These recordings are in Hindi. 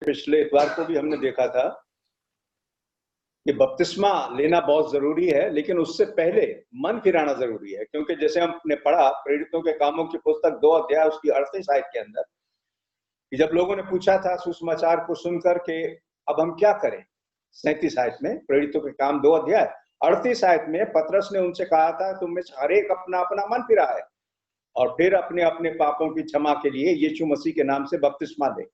पिछले इतवार को भी हमने देखा था कि बपतिस्मा लेना बहुत जरूरी है, लेकिन उससे पहले मन फिराना जरूरी है। क्योंकि जैसे हमने पढ़ा प्रेरितों के कामों की पुस्तक 2 अध्याय उसकी 38 आयत के अंदर कि जब लोगों ने पूछा था सुसमाचार को सुनकर के अब हम क्या करें, 37 आयत में प्रेरितों के काम 2 अध्याय 38 आयत में पतरस ने उनसे कहा था तुम में हर एक अपना अपना मन फिरा है और फिर अपने अपने पापों की क्षमा के लिए यीशु मसीह के नाम से बपतिस्मा ले।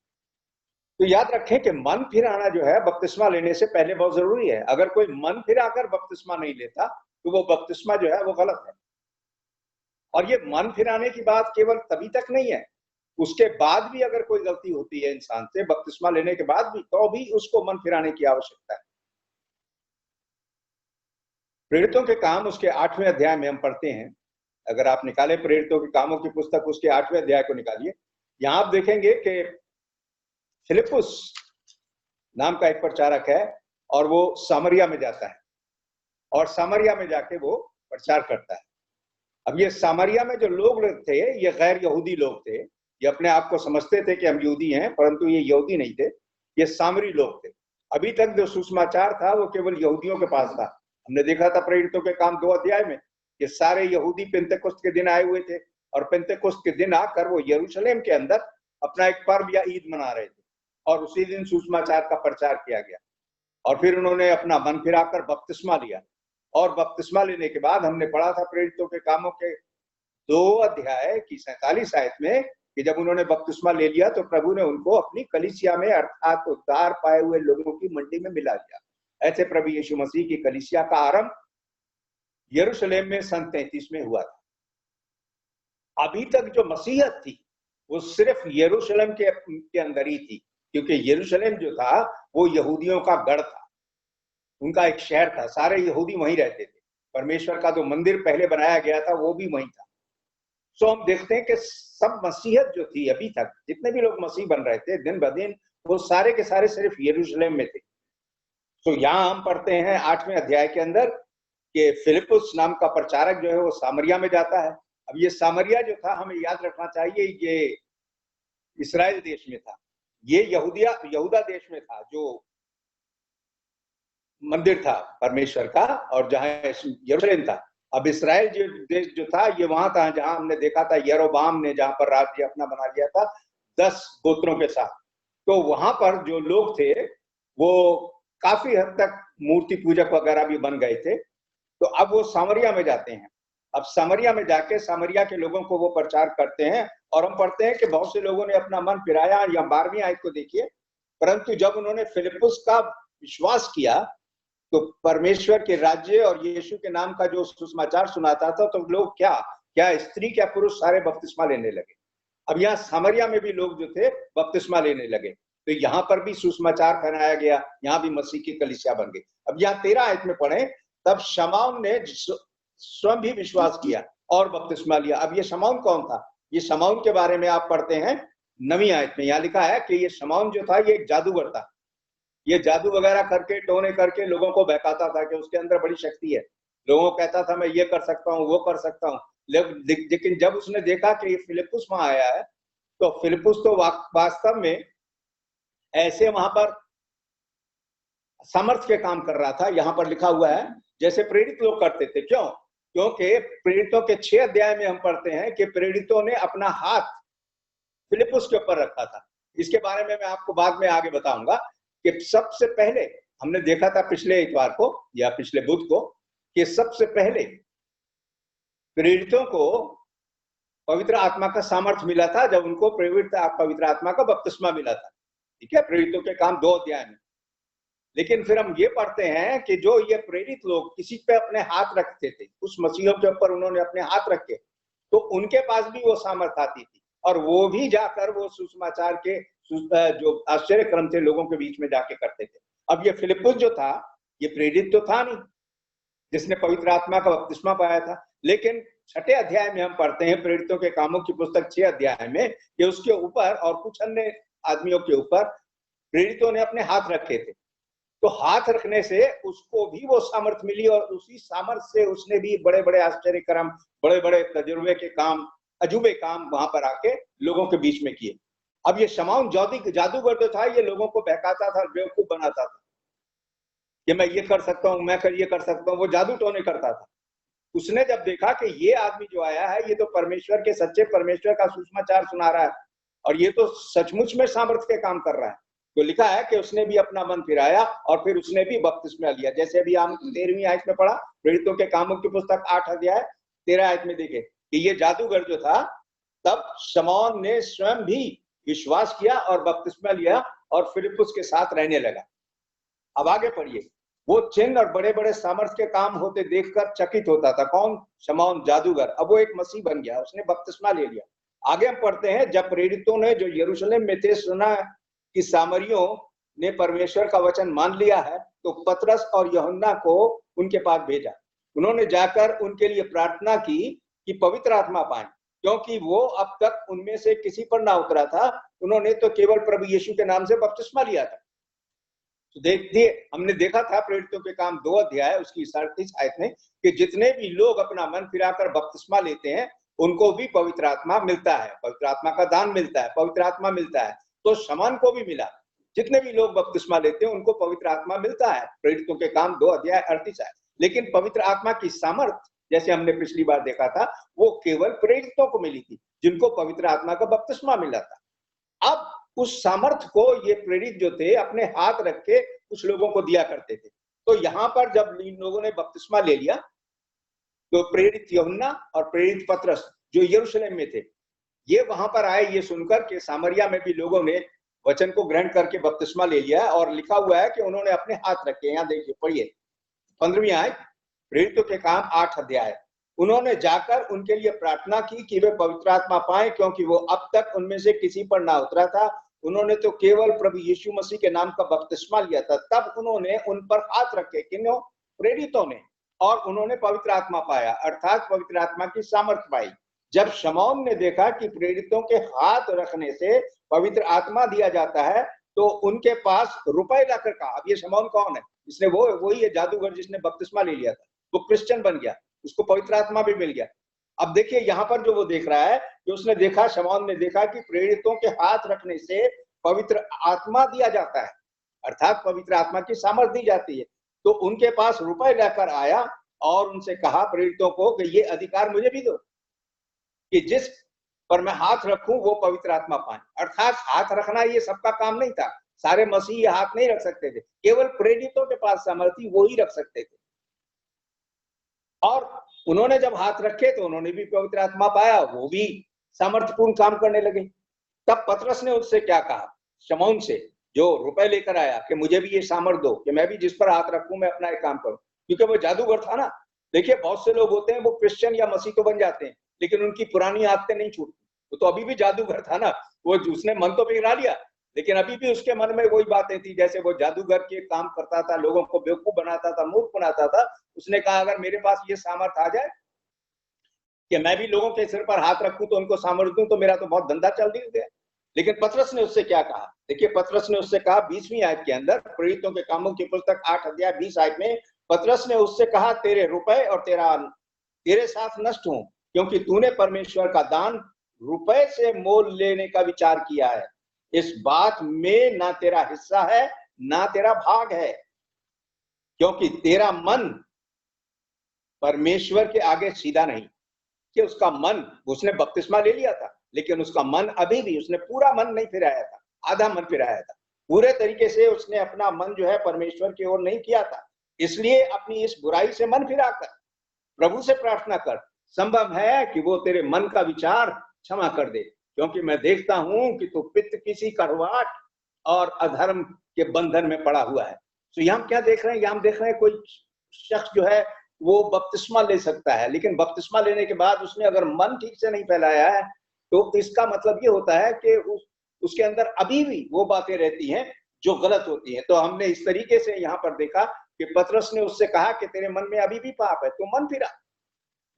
तो याद रखें कि मन फिराना जो है बपतिस्मा लेने से पहले बहुत जरूरी है। अगर कोई मन फिराकर बपतिस्मा नहीं लेता तो वो बपतिस्मा जो है वो गलत है। और ये मन फिराने की बात केवल तभी तक नहीं है, उसके बाद भी अगर कोई गलती होती है इंसान से बपतिस्मा लेने के बाद भी, तो भी उसको मन फिराने की आवश्यकता है। प्रेरितों के काम उसके 8वें अध्याय में हम पढ़ते हैं। अगर आप निकाले प्रेरितों के कामों की पुस्तक उसके 8वें अध्याय को निकालिए, यहां आप देखेंगे कि फिलिपुस नाम का एक प्रचारक है और वो सामरिया में जाता है और सामरिया में जाके वो प्रचार करता है। अब ये सामरिया में जो लोग थे ये गैर यहूदी लोग थे। ये अपने आप को समझते थे कि हम यहूदी हैं, परंतु ये यहूदी नहीं थे, ये सामरी लोग थे। अभी तक जो सुसमाचार था वो केवल यहूदियों के पास था। हमने देखा था प्रेरितों के काम 2 अध्याय में ये सारे यहूदी पेंतेकोस्त के दिन आए हुए थे और पेंतेकोस्त के दिन आकर वो यरूशलेम के अंदर अपना एक पर्व या ईद मना रहे थे और उसी दिन सुसमाचार का प्रचार किया गया। और फिर उन्होंने अपना मन फिराकर बपतिस्मा लिया और बपतिस्मा लेने के बाद हमने पढ़ा था प्रेरितों के कामों के 2 अध्याय की 47 आयत में कि जब उन्होंने बपतिस्मा ले लिया तो प्रभु ने उनको अपनी कलीसिया में अर्थात उद्धार पाए हुए लोगों की मंडी में मिला लिया। ऐसे प्रभु यीशु मसीह की कलीसिया का आरंभ यरूशलेम में सन 33 में हुआ था। अभी तक जो मसीहत थी वो सिर्फ यरूशलेम के अंदर ही थी, क्योंकि यरूशलेम जो था वो यहूदियों का गढ़ था, उनका एक शहर था, सारे यहूदी वहीं रहते थे। परमेश्वर का जो मंदिर पहले बनाया गया था वो भी वहीं था। सो हम देखते हैं कि सब मसीहत जो थी अभी तक जितने भी लोग मसीह बन रहे थे दिन ब दिन वो सारे के सारे सिर्फ यरूशलेम में थे। तो यहाँ हम पढ़ते हैं 8वें अध्याय के अंदर कि फिलिपुस नाम का प्रचारक जो है वो सामरिया में जाता है। अब ये सामरिया जो था हमें याद रखना चाहिए ये इस्राएल देश में था, ये यहूदा देश में था जो मंदिर था परमेश्वर का और जहां यरूशलेम था। अब इस्राएल जो देश जो था ये वहां था जहां हमने देखा था यरोबाम ने जहां पर राज्य अपना बना लिया था 10 गोत्रों के साथ। तो वहां पर जो लोग थे वो काफी हद तक मूर्ति पूजक वगैरह भी बन गए थे। तो अब वो सामरिया में जाते हैं। अब सामरिया में जाके सामरिया के लोगों को वो प्रचार करते हैं और हम पढ़ते हैं कि बहुत से लोगों ने अपना मन फिराया। या 12वीं आयत को देखिए, परंतु जब उन्होंने फिलिपुस का विश्वास किया तो परमेश्वर के राज्य और यीशु के नाम का जो सुसमाचार सुनाता था तो लोग क्या स्त्री क्या पुरुष सारे बपतिस्मा लेने लगे। अब यहाँ सामरिया में भी लोग जो थे बपतिस्मा लेने लगे, तो यहाँ पर भी सुसमाचार फैलाया गया, यहाँ भी मसीह की कलीसिया बन गई। अब यहाँ 13 आयत में पढ़े, तब शमौन ने स्वयं भी विश्वास किया और बपतिस्मा लिया। अब ये शमौन कौन था? ये शमौन के बारे में आप पढ़ते हैं 9वीं आयत में, यहाँ लिखा है कि ये शमौन जो था ये एक जादूगर था। ये जादू वगैरह करके टोने करके लोगों को बहकाता था कि उसके अंदर बड़ी शक्ति है। लोगों को कहता था मैं ये कर सकता हूँ वो कर सकता हूँ। लेकिन जब उसने देखा कि ये फिलिपुस वहां आया है तो फिलिपुस तो वास्तव में ऐसे वहां पर सामर्थ्य के काम कर रहा था। यहाँ पर लिखा हुआ है जैसे प्रेरित लोग करते थे। क्यों? क्योंकि प्रेरितों के 6 अध्याय में हम पढ़ते हैं कि प्रेरितों ने अपना हाथ फिलिपुस के ऊपर रखा था। इसके बारे में मैं आपको बाद में आगे बताऊंगा कि सबसे पहले हमने देखा था पिछले इतवार को या पिछले बुध को कि सबसे पहले प्रेरितों को पवित्र आत्मा का सामर्थ्य मिला था जब उनको पवित्र आत्मा का बपतिस्मा मिला था। ठीक है, प्रेरितों के काम 2 अध्याय में। लेकिन फिर हम ये पढ़ते हैं कि जो ये प्रेरित लोग किसी पे अपने हाथ रखते थे, उस मसीहों के ऊपर उन्होंने अपने हाथ रखे तो उनके पास भी वो सामर्थ्य आती थी और वो भी जाकर वो सुसमाचार के जो आश्चर्य क्रम थे लोगों के बीच में जाके करते थे। अब ये फिलिपुस जो था ये प्रेरित तो था नहीं जिसने पवित्र आत्मा का बपतिस्मा पाया था, लेकिन 6ठे अध्याय में हम पढ़ते हैं प्रेरितों के कामों की पुस्तक 6 अध्याय में कि उसके ऊपर और कुछ अन्य आदमियों के ऊपर प्रेरितों ने अपने हाथ रखे थे। तो हाथ रखने से उसको भी वो सामर्थ्य मिली और उसी सामर्थ्य से उसने भी बड़े बड़े आश्चर्य कर्म, बड़े बड़े तजुर्बे के काम, अजूबे काम वहां पर आके लोगों के बीच में किए। अब ये शमौन जादूगर जो था, ये लोगों को बहकाता था, बेवकूफ बनाता था कि मैं ये कर सकता हूँ, मैं ये कर सकता हूँ, वो जादू टोने करता था। उसने जब देखा कि ये आदमी जो आया है, ये तो परमेश्वर के, सच्चे परमेश्वर का सुसमाचार सुना रहा है और ये तो सचमुच में सामर्थ्य के काम कर रहा है, तो लिखा है कि उसने भी अपना मन फिराया और फिर उसने भी बपतिस्मा लिया। जैसे अभी हम 13वीं आयत में पढ़ा, प्रेरितों के कामों की पुस्तक 8 अध्याय 13 आयत में देखे कि ये जादूगर जो था, तब शमौन ने स्वयं भी विश्वास किया और बपतिस्मा लिया और फिलिप्पुस के साथ रहने लगा। अब आगे पढ़िए। वो चिन्ह और बड़े बड़े सामर्थ्य के काम होते देखकर चकित होता था। कौन? शमौन जादूगर। अब वो एक मसीह बन गया, उसने बपतिस्मा ले लिया। आगे हम पढ़ते हैं, जब प्रेरितों ने जो यरूशलेम में थे सुना कि सामरियों ने परमेश्वर का वचन मान लिया है, तो पतरस और यूहन्ना को उनके पास भेजा। उन्होंने जाकर उनके लिए प्रार्थना की कि पवित्र आत्मा पाएं, क्योंकि वो अब तक उनमें से किसी पर ना उतरा था। उन्होंने तो केवल प्रभु यीशु के नाम से बपतिस्मा लिया था। तो देखिए, हमने देखा था प्रेरितों के काम 2 अध्याय उसकी 37 आयत में कि जितने भी लोग अपना मन फिराकर बपतिस्मा लेते हैं, उनको भी पवित्र आत्मा मिलता है, पवित्र आत्मा का दान मिलता है, पवित्र आत्मा मिलता है। तो शमौन को भी मिला। जितने भी लोग बपतिस्मा लेते हैं उनको पवित्र आत्मा मिलता है। प्रेरितों के काम 2 अध्याय 38 आयत। लेकिन पवित्र आत्मा की सामर्थ, जैसे हमने पिछली बार देखा था, वो केवल प्रेरितों को मिली थी, जिनको पवित्र आत्मा का बपतिस्मा मिला था। अब उस सामर्थ्य को ये प्रेरित जो थे अपने हाथ रख के कुछ लोगों को दिया करते थे। तो यहां पर जब इन लोगों ने बपतिस्मा ले लिया, तो प्रेरित यूहन्ना और प्रेरित पतरस जो यरूशलेम में थे, ये वहां पर आए ये सुनकर के सामरिया में भी लोगों ने वचन को ग्रहण करके बपतिस्मा ले लिया। और लिखा हुआ है कि उन्होंने अपने हाथ रखे। यहाँ देखिए, पढ़िए 15वीं आयत, प्रेरितों के काम 8 अध्याय। उन्होंने जाकर उनके लिए प्रार्थना की कि वे पवित्र आत्मा पाएं, क्योंकि वो अब तक उनमें से किसी पर ना उतरा था। उन्होंने तो केवल प्रभु यीशु मसीह के नाम का बपतिस्मा लिया था। तब उन्होंने उन पर हाथ रखे, किन्हों? प्रेरितों ने, और उन्होंने पवित्र आत्मा पाया, अर्थात पवित्र आत्मा की सामर्थ्य पाई। जब शमौन ने देखा कि प्रेरितों के हाथ रखने से पवित्र आत्मा दिया जाता है, तो उनके पास रुपए लाकर कहा। अब ये शमौन कौन है? इसने वही है जादूगर जिसने बपतिस्मा ले लिया था। वो क्रिश्चियन बन गया, उसको पवित्र आत्मा भी मिल गया। अब देखिए यहाँ पर जो वो देख रहा है कि उसने देखा, शमौन ने देखा कि प्रेरितों के हाथ रखने से पवित्र आत्मा दिया जाता है, अर्थात पवित्र आत्मा की सामर्थ्य दी जाती है। तो उनके पास रुपए लेकर आया और उनसे कहा प्रेरितों को कि ये अधिकार मुझे भी दो कि जिस पर मैं हाथ रखूं वो पवित्र आत्मा पाए। अर्थात हाथ रखना ये सबका काम नहीं था, सारे मसीह हाथ नहीं रख सकते थे, केवल प्रेरितों के पास सामर्थ्य वो ही रख सकते थे। और उन्होंने जब हाथ रखे तो उन्होंने भी पवित्र आत्मा पाया, वो भी सामर्थ्यपूर्ण काम करने लगे। तब पतरस ने उससे क्या कहा? शमौन से, जो रुपए लेकर आया, कि मुझे भी ये सामर्थ्य दो कि मैं भी जिस पर हाथ रखूं मैं अपना एक काम करूं, क्योंकि वो जादूगर था ना। देखिए, बहुत से लोग होते हैं वो क्रिश्चियन या मसीह तो बन जाते हैं, लेकिन उनकी पुरानी आदतें नहीं छूटती। वो तो अभी भी जादूगर था ना, वो उसने मन तो बिगड़ा लिया, लेकिन अभी भी उसके मन में वही बातें थी। जैसे वो जादूगर के काम करता था, लोगों को बेवकूफ बनाता था, मूर्ख बनाता था। उसने कहा अगर मेरे पास ये सामर्थ्य आ जाए कि मैं भी लोगों के सिर पर हाथ रखूं तो उनको सामर्थ्य दूं, तो मेरा तो बहुत धंधा चल गया। लेकिन पतरस ने उससे क्या कहा? देखिए, पतरस ने उससे कहा 20वीं आयत के अंदर, प्रेरितों के कामों की पुस्तक 8 अध्याय 20 आयत में पतरस ने उससे कहा, तेरे रुपए और तेरे साथ नष्ट हो, क्योंकि तूने परमेश्वर का दान रुपए से मोल लेने का विचार किया है। इस बात में ना तेरा हिस्सा है ना तेरा भाग है, क्योंकि तेरा मन परमेश्वर के आगे सीधा नहीं। कि उसका मन, उसने बपतिस्मा ले लिया था, लेकिन उसका मन अभी भी, उसने पूरा मन नहीं फिराया था, आधा मन फिराया था। पूरे तरीके से उसने अपना मन जो है परमेश्वर की ओर नहीं किया था। इसलिए अपनी इस बुराई से मन फिराकर प्रभु से प्रार्थना कर, संभव है कि वो तेरे मन का विचार क्षमा कर दे, क्योंकि मैं देखता हूं कि तू पित्त किसी कड़वाहट और अधर्म के बंधन में पड़ा हुआ है। तो यहां क्या देख रहे हैं? यहां देख रहे हैं कोई शख्स जो है वो बपतिस्मा ले सकता है, लेकिन बपतिस्मा लेने के बाद उसने अगर मन ठीक से नहीं फैलाया है, तो इसका मतलब ये होता है कि उसके अंदर अभी भी वो बातें रहती हैं जो गलत होती हैं। तो हमने इस तरीके से यहाँ पर देखा कि पतरस ने उससे कहा कि तेरे मन में अभी भी पाप है, तो मन फिरा।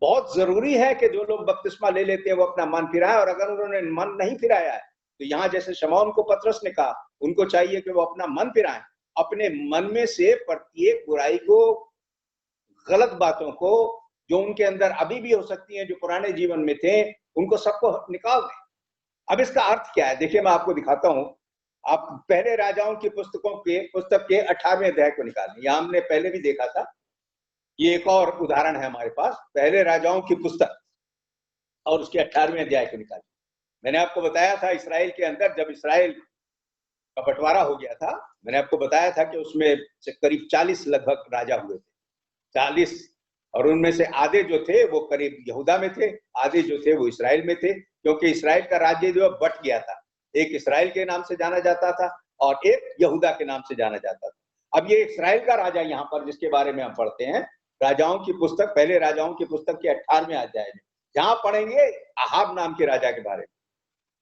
बहुत जरूरी है कि जो लोग बपतिस्मा ले लेते हैं वो अपना मन फिराए, और अगर उन्होंने मन नहीं फिराया है, तो यहाँ जैसे शमौन को पतरस ने कहा, उनको चाहिए कि वो अपना मन फिराएं, अपने मन में से प्रत्येक बुराई को, गलत बातों को, जो उनके अंदर अभी भी हो सकती हैं, जो पुराने जीवन में थे, उनको सबको निकाल दें। अब इसका अर्थ क्या है, देखिए मैं आपको दिखाता हूं। आप पहले राजाओं की पुस्तक के 18वें अध्याय को निकालें। यह हमने पहले भी देखा था, ये एक और उदाहरण है हमारे पास। पहले राजाओं की पुस्तक और उसके 18वें अध्याय को निकालें। मैंने आपको बताया था इसराइल के अंदर जब इसराइल का बंटवारा हो गया था, मैंने आपको बताया था कि उसमें से करीब 40 लगभग राजा हुए थे, 40, और उनमें से आधे जो थे वो करीब यहूदा में थे, आधे जो थे वो इसराइल में थे, क्योंकि इसराइल का राज्य जो बट गया था, एक इसराइल के नाम से जाना जाता था और एक यहूदा के नाम से जाना जाता था। अब ये इसराइल का राजा यहाँ पर जिसके बारे में हम पढ़ते हैं राजाओं की पुस्तक, पहले राजाओं की पुस्तक के 18वें अध्याय में, जहां पढ़ेंगे अहाब नाम के राजा के बारे में।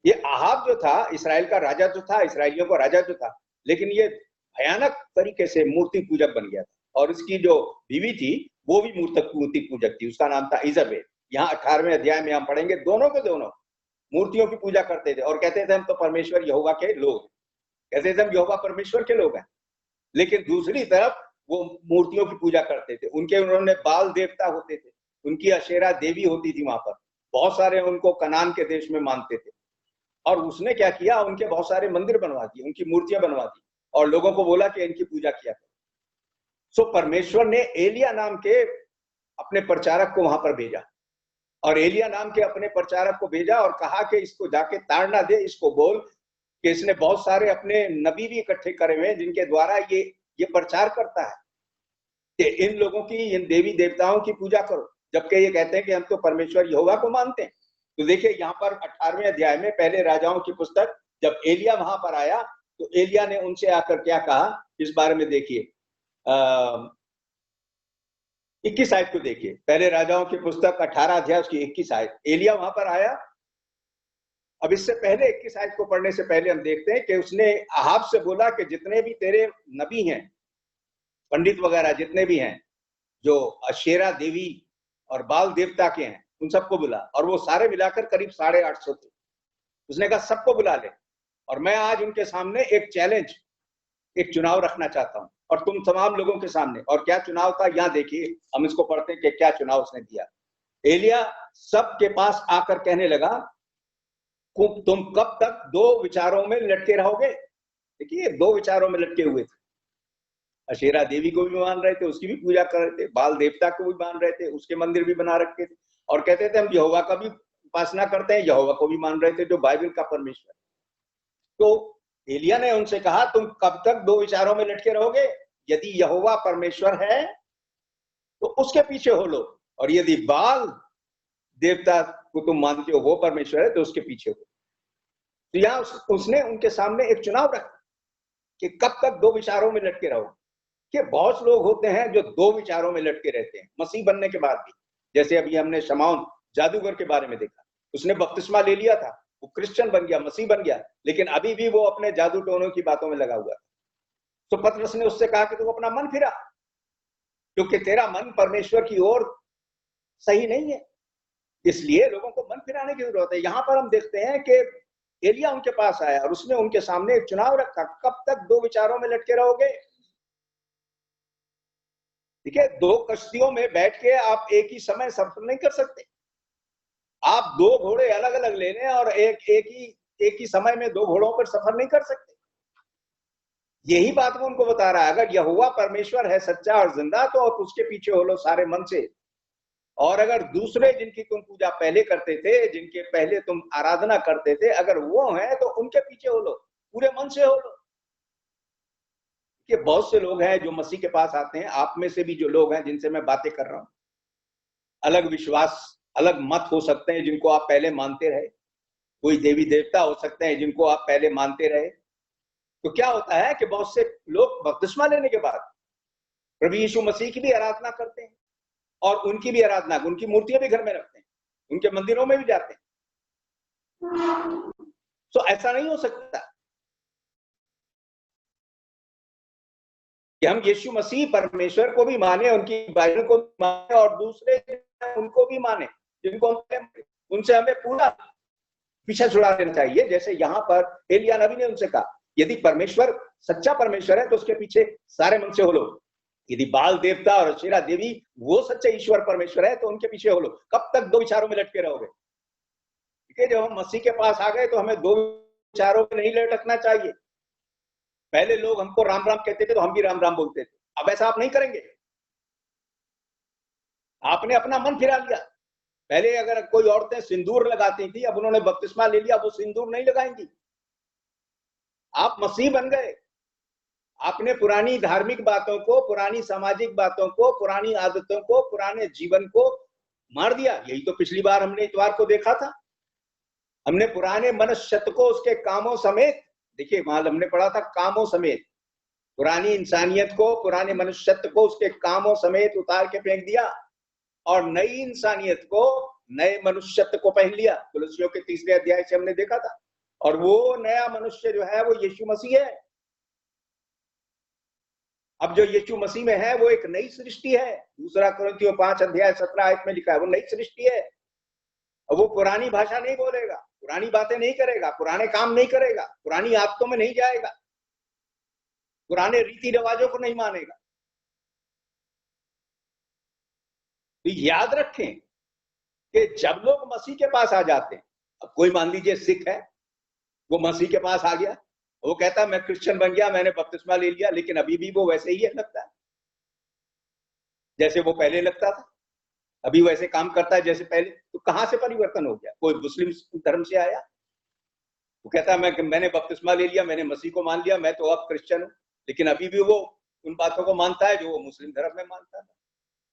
ये अहाब जो था इसराइल का राजा जो था, इसराइलियों का राजा जो था, लेकिन ये भयानक तरीके से मूर्ति पूजक बन गया था, और इसकी जो बीवी थी वो भी मूर्ति पूजक थी, उसका नाम था इजबेल। यहाँ 18वें अध्याय में हम पढ़ेंगे दोनों के दोनों मूर्तियों की पूजा करते थे और कहते थे हम तो परमेश्वर यहोवा के लोग, कहते थे हम यहोवा परमेश्वर के लोग हैं, लेकिन दूसरी तरफ वो मूर्तियों की पूजा करते थे। उन्होंने बाल देवता होते थे, उनकी अशेरा देवी होती थी वहां पर, बहुत सारे उनको कनान के देश में मानते थे। और उसने क्या किया, उनके बहुत सारे मंदिर बनवा दिए, उनकी मूर्तियां बनवा दी और लोगों को बोला कि इनकी पूजा किया करो। सो परमेश्वर ने एलिया नाम के अपने प्रचारक को वहां पर भेजा, और एलिया नाम के अपने प्रचारक को भेजा और कहा कि इसको जाके ताड़ना दे, इसको बोल कि इसने बहुत सारे अपने नबी भी इकट्ठे करे हुए हैं जिनके द्वारा ये प्रचार करता है कि इन लोगों की, इन देवी देवताओं की पूजा करो, जबकि ये कहते हैं कि हम तो परमेश्वर यहोवा को मानते हैं। तो देखिए यहाँ पर 18वें अध्याय में पहले राजाओं की पुस्तक, जब एलिया वहां पर आया तो एलिया ने उनसे आकर क्या कहा इस बारे में देखिए, 21 आयत को देखिए। पहले राजाओं की पुस्तक 18 अध्याय उसकी 21 आयत, एलिया वहां पर आया। अब इससे पहले 21 आयत को पढ़ने से पहले हम देखते हैं कि उसने अहाब से बोला कि जितने भी तेरे नबी हैं, पंडित वगैरह जितने भी हैं जो अशेरा देवी और बाल देवता के हैं, उन सबको बुला। और वो सारे मिलाकर करीब 850 थे। उसने कहा सबको बुला ले, और मैं आज उनके सामने एक चैलेंज, एक चुनाव रखना चाहता हूं, और तुम तमाम लोगों के सामने। और क्या चुनाव था, यहां देखिए, हम इसको पढ़ते हैं कि क्या चुनाव उसने दिया। एलिया सबके पास आकर कहने लगा, तुम कब तक दो विचारों में लटके रहोगे। देखिए, दो विचारों में लटके हुए थे, अशेरा देवी को भी मान रहे थे, उसकी भी पूजा कर रहे थे, बाल देवता को भी मान रहे थे, उसके मंदिर भी बना रखे थे, और कहते थे हम यहोवा का भी उपासना करते हैं, यहोवा को भी मान रहे थे जो बाइबल का परमेश्वर। तो एलिया ने उनसे कहा तुम कब तक दो विचारों में लटके रहोगे, यदि यहोवा परमेश्वर है तो उसके पीछे हो लो, और यदि बाल देवता को तुम मानते हो वो परमेश्वर है तो उसके पीछे हो। तो यहां उसने उनके सामने एक चुनाव रखा कि कब तक दो विचारों में लटके रहोगे। कि बहुत लोग होते हैं जो दो विचारों में लटके रहते हैं मसीह बनने के बाद भी। जैसे अभी हमने शमौन जादूगर के बारे में देखा, उसने बपतिस्मा ले लिया था, वो क्रिश्चियन बन गया, मसीह बन गया, लेकिन अभी भी वो अपने जादू टोनों की बातों में लगा हुआ है। तो पतरस ने उससे कहा कि तू अपना मन फिरा, क्योंकि तेरा मन परमेश्वर की ओर सही नहीं है, इसलिए लोगों को मन फिराने की जरूरत है। यहां पर हम देखते हैं कि एलिया उनके पास आया और उसने उनके सामने एक चुनाव रखा, कब तक दो विचारों में लटके रहोगे। ठीक है, दो कश्तियों में बैठ के आप एक ही समय सफर नहीं कर सकते। आप दो घोड़े अलग अलग ले लें और एक ही समय में दो घोड़ों पर सफर नहीं कर सकते। यही बात वो उनको बता रहा है, अगर यहोवा परमेश्वर है सच्चा और जिंदा तो आप उसके पीछे हो लो सारे मन से, और अगर दूसरे जिनकी तुम पूजा पहले करते थे, जिनके पहले तुम आराधना करते थे, अगर वो हैं तो उनके पीछे हो लो, पूरे मन से हो लो। कि बहुत से लोग हैं जो मसीह के पास आते हैं, आप में से भी जो लोग हैं जिनसे मैं बातें कर रहा हूं, अलग विश्वास, अलग मत हो सकते हैं जिनको आप पहले मानते रहे, कोई देवी देवता हो सकते हैं जिनको आप पहले मानते रहे। तो क्या होता है कि बहुत से लोग बपतिस्मा लेने के बाद प्रभु यीशु मसीह की भी आराधना करते हैं, और उनकी भी आराधना, उनकी मूर्तियां भी घर में रखते हैं, उनके मंदिरों में भी जाते हैं। तो ऐसा नहीं हो सकता कि हम यीशु मसीह परमेश्वर को भी माने, उनकी बाइबल को भी माने, और दूसरे उनको भी माने जिनको हम, उनसे हमें पूरा पीछा छुड़ा देना चाहिए। जैसे यहाँ पर एलिया नबी ने उनसे कहा, यदि परमेश्वर सच्चा परमेश्वर है तो उसके पीछे सारे मन से हो लो, यदि बाल देवता और अशेरा देवी वो सच्चे ईश्वर परमेश्वर है तो उनके पीछे हो लो। कब तक दो विचारों में लटके रहोगे। देखिए, जब हम मसीह के पास आ गए तो हमें दो विचारों में नहीं लटकना चाहिए। पहले लोग हमको राम राम कहते थे तो हम भी राम राम बोलते थे, अब ऐसा आप नहीं करेंगे। आपने अपना मन फिरा लिया। पहले अगर कोई औरतें सिंदूर लगाती थी, अब उन्होंने बपतिस्मा ले लिया, वो सिंदूर नहीं लगाएंगी। आप मसीह बन गए। आपने पुरानी धार्मिक बातों को, पुरानी सामाजिक बातों को, पुरानी आदतों को, पुराने जीवन को मार दिया। यही तो पिछली बार हमने इतवार को देखा था। हमने पुराने मनुष्यत्व को उसके कामों समेत, देखिए वहां हमने पढ़ा था कामों समेत, पुरानी इंसानियत को, पुराने मनुष्यत्व को उसके कामों समेत उतार के फेंक दिया और नई इंसानियत को, नए मनुष्यत्व को पहन लिया। कुलुस्सियों के 3 अध्याय से हमने देखा था। और वो नया मनुष्य जो है वो यीशु मसीह है। अब जो यीशु मसीह में है वो एक नई सृष्टि है। 2 कुरिन्थियों 5 अध्याय 17 आयत में लिखा है वो नई सृष्टि है। वो पुरानी भाषा नहीं बोलेगा, पुरानी बातें नहीं करेगा, पुराने काम नहीं करेगा, पुरानी आदतों में नहीं जाएगा, पुराने रीति रिवाजों को नहीं मानेगा। तो याद रखें कि जब लोग मसीह के पास आ जाते हैं, अब कोई मान लीजिए सिख है, वो मसीह के पास आ गया, वो कहता है मैं क्रिश्चियन बन गया, मैंने बपतिस्मा ले लिया, लेकिन अभी भी वो वैसे ही लगता है जैसे वो पहले लगता था, अभी वैसे काम करता है जैसे पहले। तो कहां से परिवर्तन हो गया? कोई मुस्लिम धर्म से आया, वो कहता है मैंने बपतिस्मा ले लिया, मैंने मसीह को मान लिया, मैं तो अब क्रिश्चियन हूं, लेकिन अभी भी वो उन बातों को मानता है जो वो मुस्लिम धर्म में मानता था,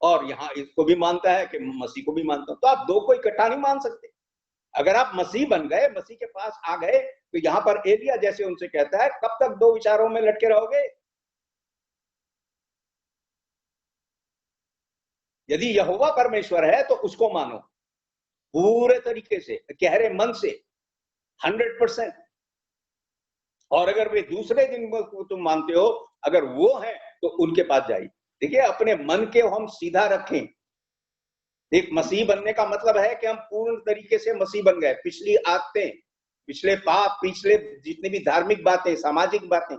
और यहाँ इसको भी मानता है कि मसीह को भी मानता हूं। तो आप दो को इकट्ठा नहीं मान सकते। अगर आप मसीह बन गए, मसीह के पास आ गए, तो यहाँ पर एलिया जैसे उनसे कहता है, कब तक दो विचारों में लटके रहोगे? यदि यहोवा परमेश्वर है तो उसको मानो पूरे तरीके से, गहरे मन से, 100%। और अगर वे दूसरे दिन को तुम मानते हो, अगर वो है तो उनके पास जाइए। देखिए, अपने मन के हम सीधा रखें। एक मसीह बनने का मतलब है कि हम पूर्ण तरीके से मसीह बन गए। पिछली आदतें, पिछले पाप, पिछले जितनी भी धार्मिक बातें, सामाजिक बातें,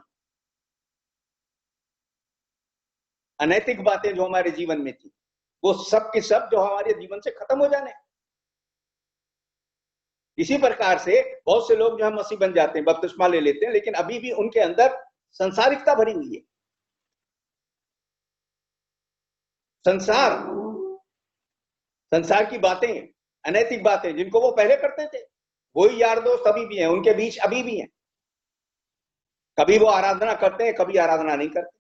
अनैतिक बातें जो हमारे जीवन में थी, वो सब की सब जो हमारे जीवन से खत्म हो जाने। इसी प्रकार से बहुत से लोग जो है मसीह बन जाते हैं, बपतिस्मा ले लेते हैं, लेकिन अभी भी उनके अंदर संसारिकता भरी हुई है। संसार की बातें, अनैतिक बातें जिनको वो पहले करते थे, वही यार दोस्त अभी भी हैं, उनके बीच अभी भी हैं। कभी वो आराधना करते हैं, कभी आराधना नहीं करते।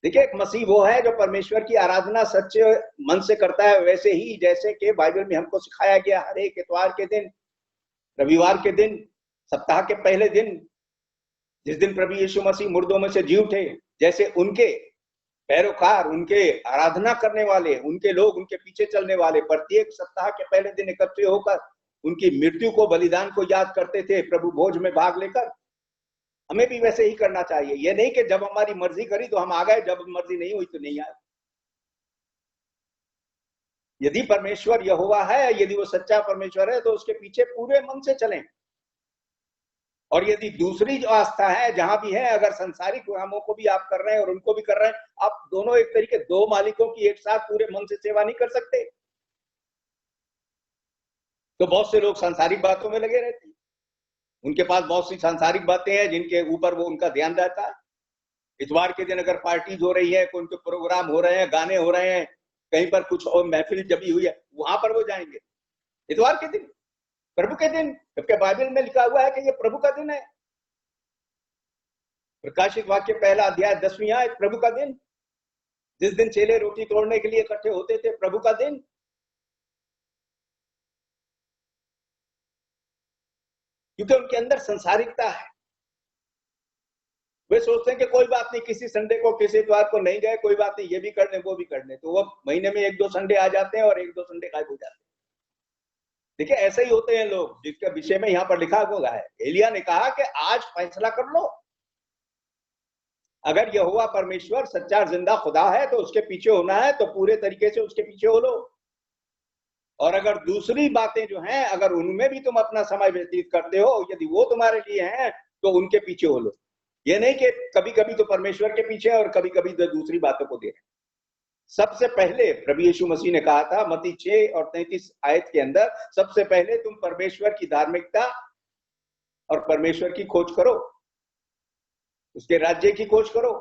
देखिए, एक मसीह वो है जो परमेश्वर की आराधना सच्चे मन से करता है, वैसे ही जैसे कि बाइबल में हमको सिखाया गया। हर एक इतवार के दिन, रविवार के दिन, सप्ताह के पहले दिन, जिस दिन प्रभु यीशु मसीह मुर्दों में से जी उठे, जैसे उनके पैरोकार, उनके आराधना करने वाले, उनके लोग, उनके पीछे चलने वाले प्रत्येक सप्ताह के पहले दिन इकट्ठे होकर उनकी मृत्यु को, बलिदान को याद करते थे, प्रभु भोज में भाग लेकर। हमें भी वैसे ही करना चाहिए। यह नहीं कि जब हमारी मर्जी करी तो हम आ गए, जब मर्जी नहीं हुई तो नहीं आए। यदि परमेश्वर यहोवा है, यदि वो सच्चा परमेश्वर है, तो उसके पीछे पूरे मन से चलें। और यदि दूसरी जो आस्था है, जहां भी है, अगर संसारिक कामों को भी आप कर रहे हैं और उनको भी कर रहे हैं, आप दोनों एक तरीके, दो मालिकों की एक साथ पूरे मन से सेवा नहीं कर सकते। तो बहुत से लोग सांसारिक बातों में लगे रहते हैं, उनके पास बहुत सी सांसारिक बातें हैं जिनके ऊपर वो उनका ध्यान रहता है। इतवार के दिन अगर पार्टीज हो रही है, कोई उनके प्रोग्राम हो रहे हैं, गाने हो रहे हैं, कहीं पर कुछ और महफिल जमी हुई है, वहां पर वो जाएंगे इतवार के दिन, प्रभु के दिन, जबकि बाइबल में लिखा हुआ है कि ये प्रभु का दिन है। प्रकाशित वाक्य 1 अध्याय 10वीं आयत, प्रभु का दिन, जिस दिन चेले रोटी तोड़ने के लिए इकट्ठे होते थे, प्रभु का दिन। क्योंकि उनके अंदर संसारिकता है। वे सोचते हैं कि कोई बात नहीं, किसी संडे को, किसी इतवार को नहीं गए, कोई बात नहीं, ये भी कर लें, वो भी कर लें। तो वो महीने में 1-2 संडे आ जाते हैं और 1-2 संडे गायब हो जाते हैं। देखिए, ऐसे ही होते हैं लोग, जिसके विषय में यहाँ पर लिखा हुआ है। एलिया ने कहा कि आज फैसला कर लो। अगर यहोवा परमेश्वर सच्चा जिंदा खुदा है तो उसके पीछे होना है, तो पूरे तरीके से उसके पीछे हो लो। और अगर दूसरी बातें जो हैं, अगर उनमें भी तुम अपना समय व्यतीत करते हो, यदि वो तुम्हारे लिए हैं, तो उनके पीछे हो लो। ये नहीं कि कभी कभी तो परमेश्वर के पीछे और कभी कभी तो दूसरी बातों को दे रहे। सबसे पहले प्रभु यीशु मसीह ने कहा था मत्ती 6 और 33 आयत के अंदर, सबसे पहले तुम परमेश्वर की धार्मिकता और परमेश्वर की खोज करो, उसके राज्य की खोज करो।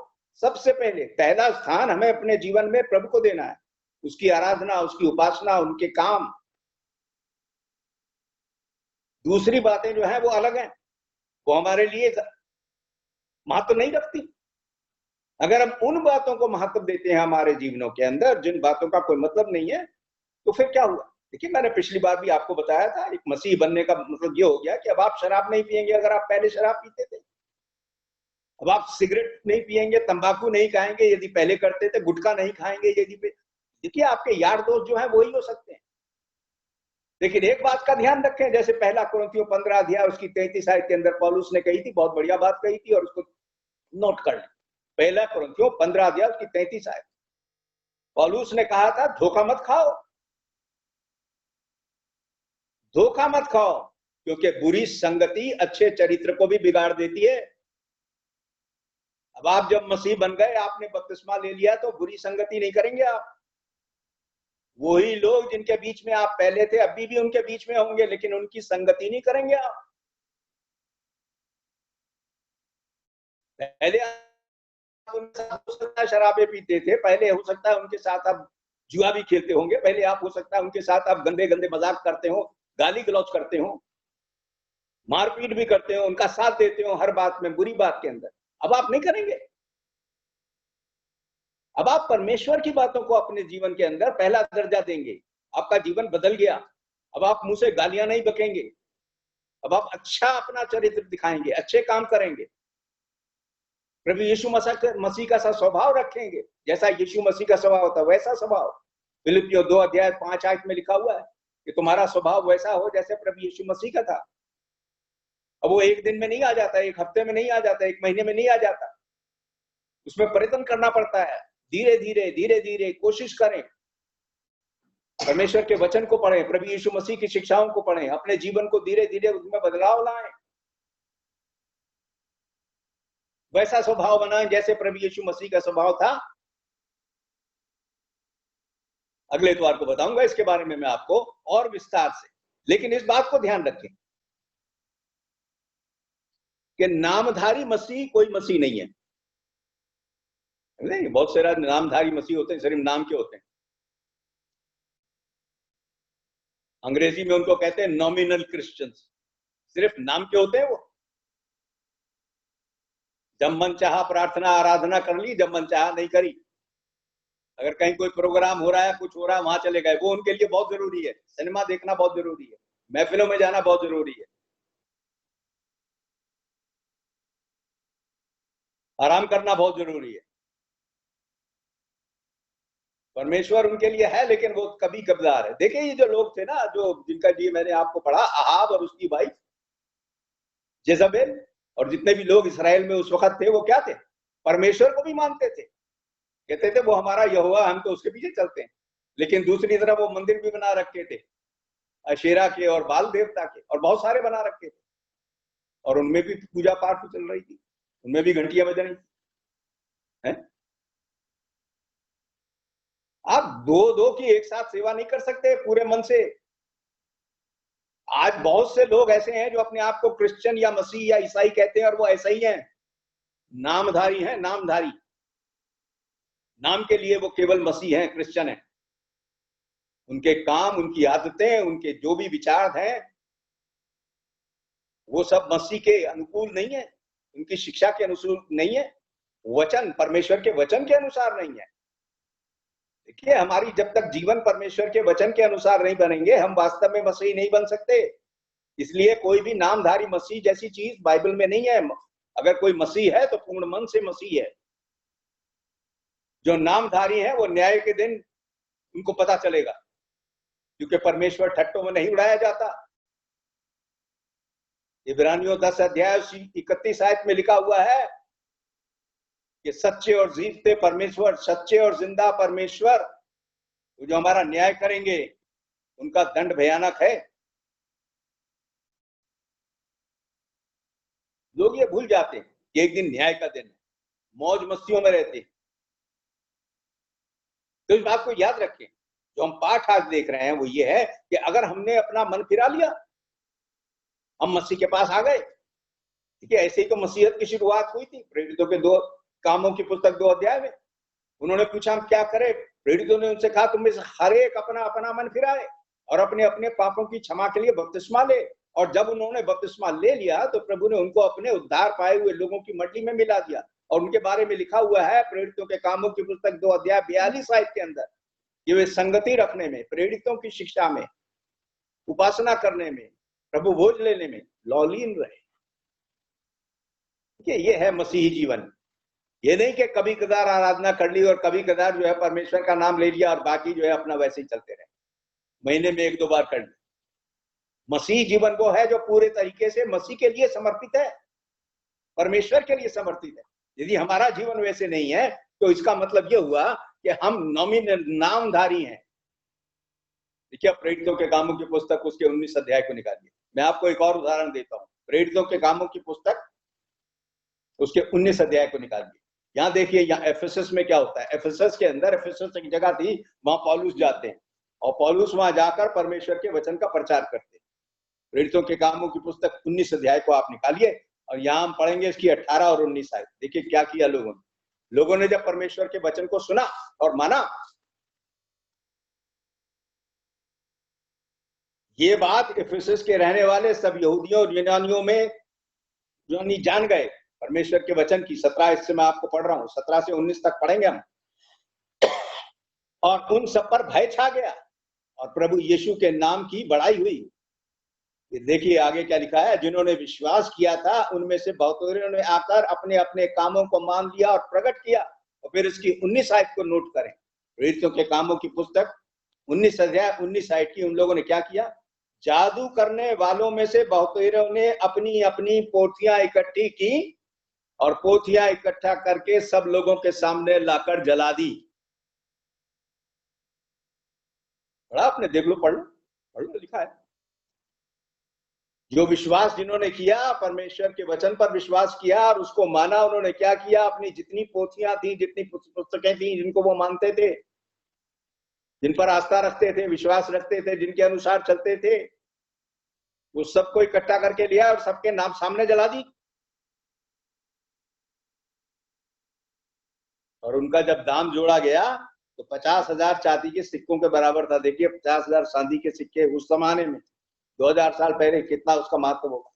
सबसे पहले पहला स्थान हमें अपने जीवन में प्रभु को देना है, उसकी आराधना, उसकी उपासना, उनके काम। दूसरी बातें जो है वो अलग हैं, वो हमारे लिए महत्व नहीं रखती। अगर हम उन बातों को महत्व देते हैं हमारे जीवनों के अंदर जिन बातों का कोई मतलब नहीं है, तो फिर क्या हुआ? देखिए, मैंने पिछली बार भी आपको बताया था, एक मसीह बनने का मतलब ये हो गया कि अब आप शराब नहीं पिएंगे अगर आप पहले शराब पीते थे। अब आप सिगरेट नहीं पिएंगे, तंबाकू नहीं खाएंगे यदि पहले करते थे, गुटखा नहीं खाएंगे यदि। देखिए, आपके यार दोस्त जो है वही हो सकते हैं, लेकिन एक बात का ध्यान रखें, जैसे पहला कुरिन्थियों 15 अध्याय उसकी 33 आयत के अंदर पौलुस ने कही थी, बहुत बढ़िया बात कही थी, और उसको नोट कर लें। पहला कुरिन्थियों 15 अध्याय उसकी 33 आयत, पौलुस ने कहा था धोखा मत खाओ, धोखा मत खाओ, क्योंकि बुरी संगति अच्छे चरित्र को भी बिगाड़ देती है। अब आप जब मसीह बन गए, आपने बपतिस्मा ले लिया, तो बुरी संगति नहीं करेंगे आप। वही लोग जिनके बीच में आप पहले थे अभी भी उनके बीच में होंगे, लेकिन उनकी संगति नहीं करेंगे आप। पहले आप उनके साथ हो सकता है शराबे पीते थे, पहले हो सकता है उनके साथ आप जुआ भी खेलते होंगे, पहले आप हो सकता है उनके साथ आप गंदे गंदे मजाक करते हो, गाली गलौज करते हो, मारपीट भी करते हो, उनका साथ देते हो हर बात में, बुरी बात के अंदर। अब आप नहीं करेंगे। अब आप परमेश्वर की बातों को अपने जीवन के अंदर पहला दर्जा देंगे, आपका जीवन बदल गया। अब आप मुंह से गालियां नहीं बकेंगे, अब आप अच्छा अपना चरित्र दिखाएंगे, अच्छे काम करेंगे, प्रभु यीशु मसीह का सा स्वभाव रखेंगे, जैसा यीशु मसीह का स्वभाव होता वैसा स्वभाव। फिलिपियों 2 अध्याय 5 आयत में लिखा हुआ है कि तुम्हारा स्वभाव वैसा हो जैसे प्रभु यीशु मसीह का था। अब वो एक दिन में नहीं आ जाता, एक हफ्ते में नहीं आ जाता, एक महीने में नहीं आ जाता, उसमें प्रयत्न करना पड़ता है। धीरे धीरे धीरे धीरे कोशिश करें, परमेश्वर के वचन को पढ़ें, प्रभु यीशु मसीह की शिक्षाओं को पढ़ें, अपने जीवन को धीरे धीरे उसमें बदलाव लाएं, वैसा स्वभाव बनाएं जैसे प्रभु यीशु मसीह का स्वभाव था। अगले इतवार को बताऊंगा इसके बारे में मैं आपको और विस्तार से, लेकिन इस बात को ध्यान रखें कि नामधारी मसीह कोई मसीह नहीं है। नहीं, बहुत सारे नामधारी मसीह होते हैं, सिर्फ नाम के होते हैं। अंग्रेजी में उनको कहते हैं नॉमिनल क्रिश्चियंस, सिर्फ नाम के होते हैं वो। जब मन चाहा प्रार्थना आराधना कर ली, जब मन चाहा नहीं करी। अगर कहीं कोई प्रोग्राम हो रहा है, कुछ हो रहा है, वहां चले गए, वो उनके लिए बहुत जरूरी है। सिनेमा देखना बहुत जरूरी है, महफिलों में जाना बहुत जरूरी है, आराम करना बहुत जरूरी है। परमेश्वर उनके लिए है, लेकिन वो कभी कभार है। देखिए, ये जो लोग थे ना, जो जिनका लिए मैंने आपको पढ़ा, अहाब और उसकी वाइफ जेजबेल, और जितने भी लोग इसराइल में उस वक्त थे, वो क्या थे? परमेश्वर को भी मानते थे, कहते थे वो हमारा यहोवा, हम तो उसके पीछे चलते हैं। लेकिन दूसरी तरफ वो मंदिर भी बना रखे थे अशेरा के और बाल देवता के, और बहुत सारे बना रखे थे, और उनमें भी पूजा पाठ चल रही थी, उनमें भी घंटियां बज रही थी। आप दो दो की एक साथ सेवा नहीं कर सकते पूरे मन से। आज बहुत से लोग ऐसे हैं जो अपने आप को क्रिश्चियन या मसीह या ईसाई कहते हैं, और वो ऐसा ही हैं, नामधारी हैं, नामधारी। नाम के लिए वो केवल मसीह हैं, क्रिश्चियन हैं। उनके काम, उनकी आदतें, उनके जो भी विचार हैं, वो सब मसीह के अनुकूल नहीं है, उनकी शिक्षा के अनुसार नहीं है, वचन, परमेश्वर के वचन के अनुसार नहीं है। देखिए, हमारी जब तक जीवन परमेश्वर के वचन के अनुसार नहीं बनेंगे, हम वास्तव में मसीह नहीं बन सकते। इसलिए कोई भी नामधारी मसीह जैसी चीज बाइबल में नहीं है। अगर कोई मसीह है तो पूर्ण मन से मसीह है। जो नामधारी है वो न्याय के दिन उनको पता चलेगा, क्योंकि परमेश्वर ठट्टों में नहीं उड़ाया जाता। इब्रानियों 10 अध्याय 31 आयत में लिखा हुआ है कि सच्चे और जीते परमेश्वर, सच्चे और जिंदा परमेश्वर जो हमारा न्याय करेंगे, उनका दंड भयानक है। लोग ये भूल जाते हैं कि एक दिन न्याय का दिन है, मौज मस्तियों में रहते। तो इस बात को याद रखें, जो हम पाठ आज देख रहे हैं वो ये है कि अगर हमने अपना मन फिरा लिया, हम मसीह के पास आ गए, ठीक है। ऐसे ही तो मसीहत की शुरुआत हुई थी प्रेरितों के 2 कामों की पुस्तक 2 अध्याय में। उन्होंने पूछा हम क्या करें, प्रेरितों ने उनसे कहा तुम में से हर एक अपना अपना मन फिराए और अपने अपने पापों की क्षमा के लिए बपतिस्मा ले। और जब उन्होंने बपतिस्मा ले लिया तो प्रभु ने उनको अपने उद्धार पाए हुए लोगों की मंडली में मिला दिया। और उनके बारे में लिखा हुआ है प्रेरितों के कामों की पुस्तक 2 अध्याय 42 आयत के अंदर, ये वे संगति रखने में, प्रेरितों की शिक्षा में, उपासना करने में, प्रभु भोज लेने में लौलीन रहे। ये है मसीही जीवन। ये नहीं कि कभी कदार आराधना कर ली और कभी कदार जो है परमेश्वर का नाम ले लिया और बाकी जो है अपना वैसे ही चलते रहे, महीने में 1-2 बार कर लिया। मसीही जीवन वो है जो पूरे तरीके से मसीह के लिए समर्पित है, परमेश्वर के लिए समर्पित है। यदि हमारा जीवन वैसे नहीं है तो इसका मतलब ये हुआ कि हम नॉमिनल नामधारी हैं। देखिए प्रेरितों के कामों की पुस्तक उसके 19 अध्याय को निकालिए। मैं आपको एक और उदाहरण देता हूँ, प्रेरितों के कामों की पुस्तक उसके 19 अध्याय को निकालिए। यहाँ देखिए, यहाँ एफेसस में क्या होता है। एफेसस के अंदर, एफेसस एक जगह थी, वहां पौलुस जाते हैं और पौलुस वहां जाकर परमेश्वर के वचन का प्रचार करते हैं। प्रेरितों के कामों की पुस्तक 19 अध्याय को आप निकालिए और यहाँ हम पढ़ेंगे इसकी 18 और 19 आयत। देखिए क्या किया लोगों ने जब परमेश्वर के वचन को सुना और माना, ये बात एफेसस के रहने वाले सब यहूदियों और यूनानियों में जो जान गए परमेश्वर के वचन की। 17 इससे मैं आपको पढ़ रहा हूं, 17 से 19 तक पढ़ेंगे हम। और उन सब पर भय छा गया और प्रभु यीशु के नाम की बड़ाई हुई। ये देखिए आगे क्या लिखा है, जिन्होंने विश्वास किया था उनमें से बहुतों ने आकर अपने अपने कामों को मान लिया और प्रकट किया। और फिर इसकी 19 आयत को नोट करें, प्रेरितों के कामों की पुस्तक 19 अध्याय 19 आयत की। उन लोगों ने क्या किया, जादू करने वालों में से बहुतों ने अपनी अपनी पोथियां इकट्ठी की और पोथियां इकट्ठा करके सब लोगों के सामने लाकर जला दी। पढ़ा आपने? देख लो, पढ़ लो, लिखा है। जो विश्वास जिन्होंने किया, परमेश्वर के वचन पर विश्वास किया और उसको माना, उन्होंने क्या किया, अपनी जितनी पोथियां थी, जितनी पुस्तकें थी जिनको वो मानते थे, जिन पर आस्था रखते थे, विश्वास रखते थे, जिनके अनुसार चलते थे, वो सबको इकट्ठा करके लिया और सबके नाम सामने जला दी। और उनका जब दाम जोड़ा गया तो 50,000 चांदी के सिक्कों के बराबर था। देखिए 50,000 चांदी के सिक्के उस जमाने में 2000 साल पहले कितना उसका महत्व होगा।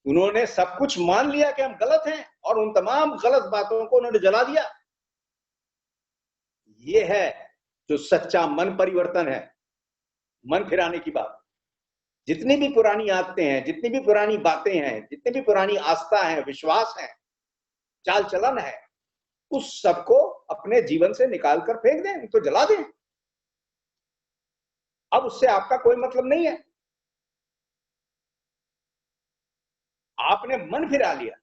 उन्होंने सब कुछ मान लिया कि हम गलत हैं और उन तमाम गलत बातों को उन्होंने जला दिया। ये है जो सच्चा मन परिवर्तन है, मन फिराने की बात। जितनी भी पुरानी आदतें हैं, जितनी भी पुरानी बातें हैं, जितनी भी पुरानी आस्था है, विश्वास है, चाल चलन है, उस सबको अपने जीवन से निकाल कर फेंक दें, उनको जला दें। अब उससे आपका कोई मतलब नहीं है। आपने मन फिरा लिया।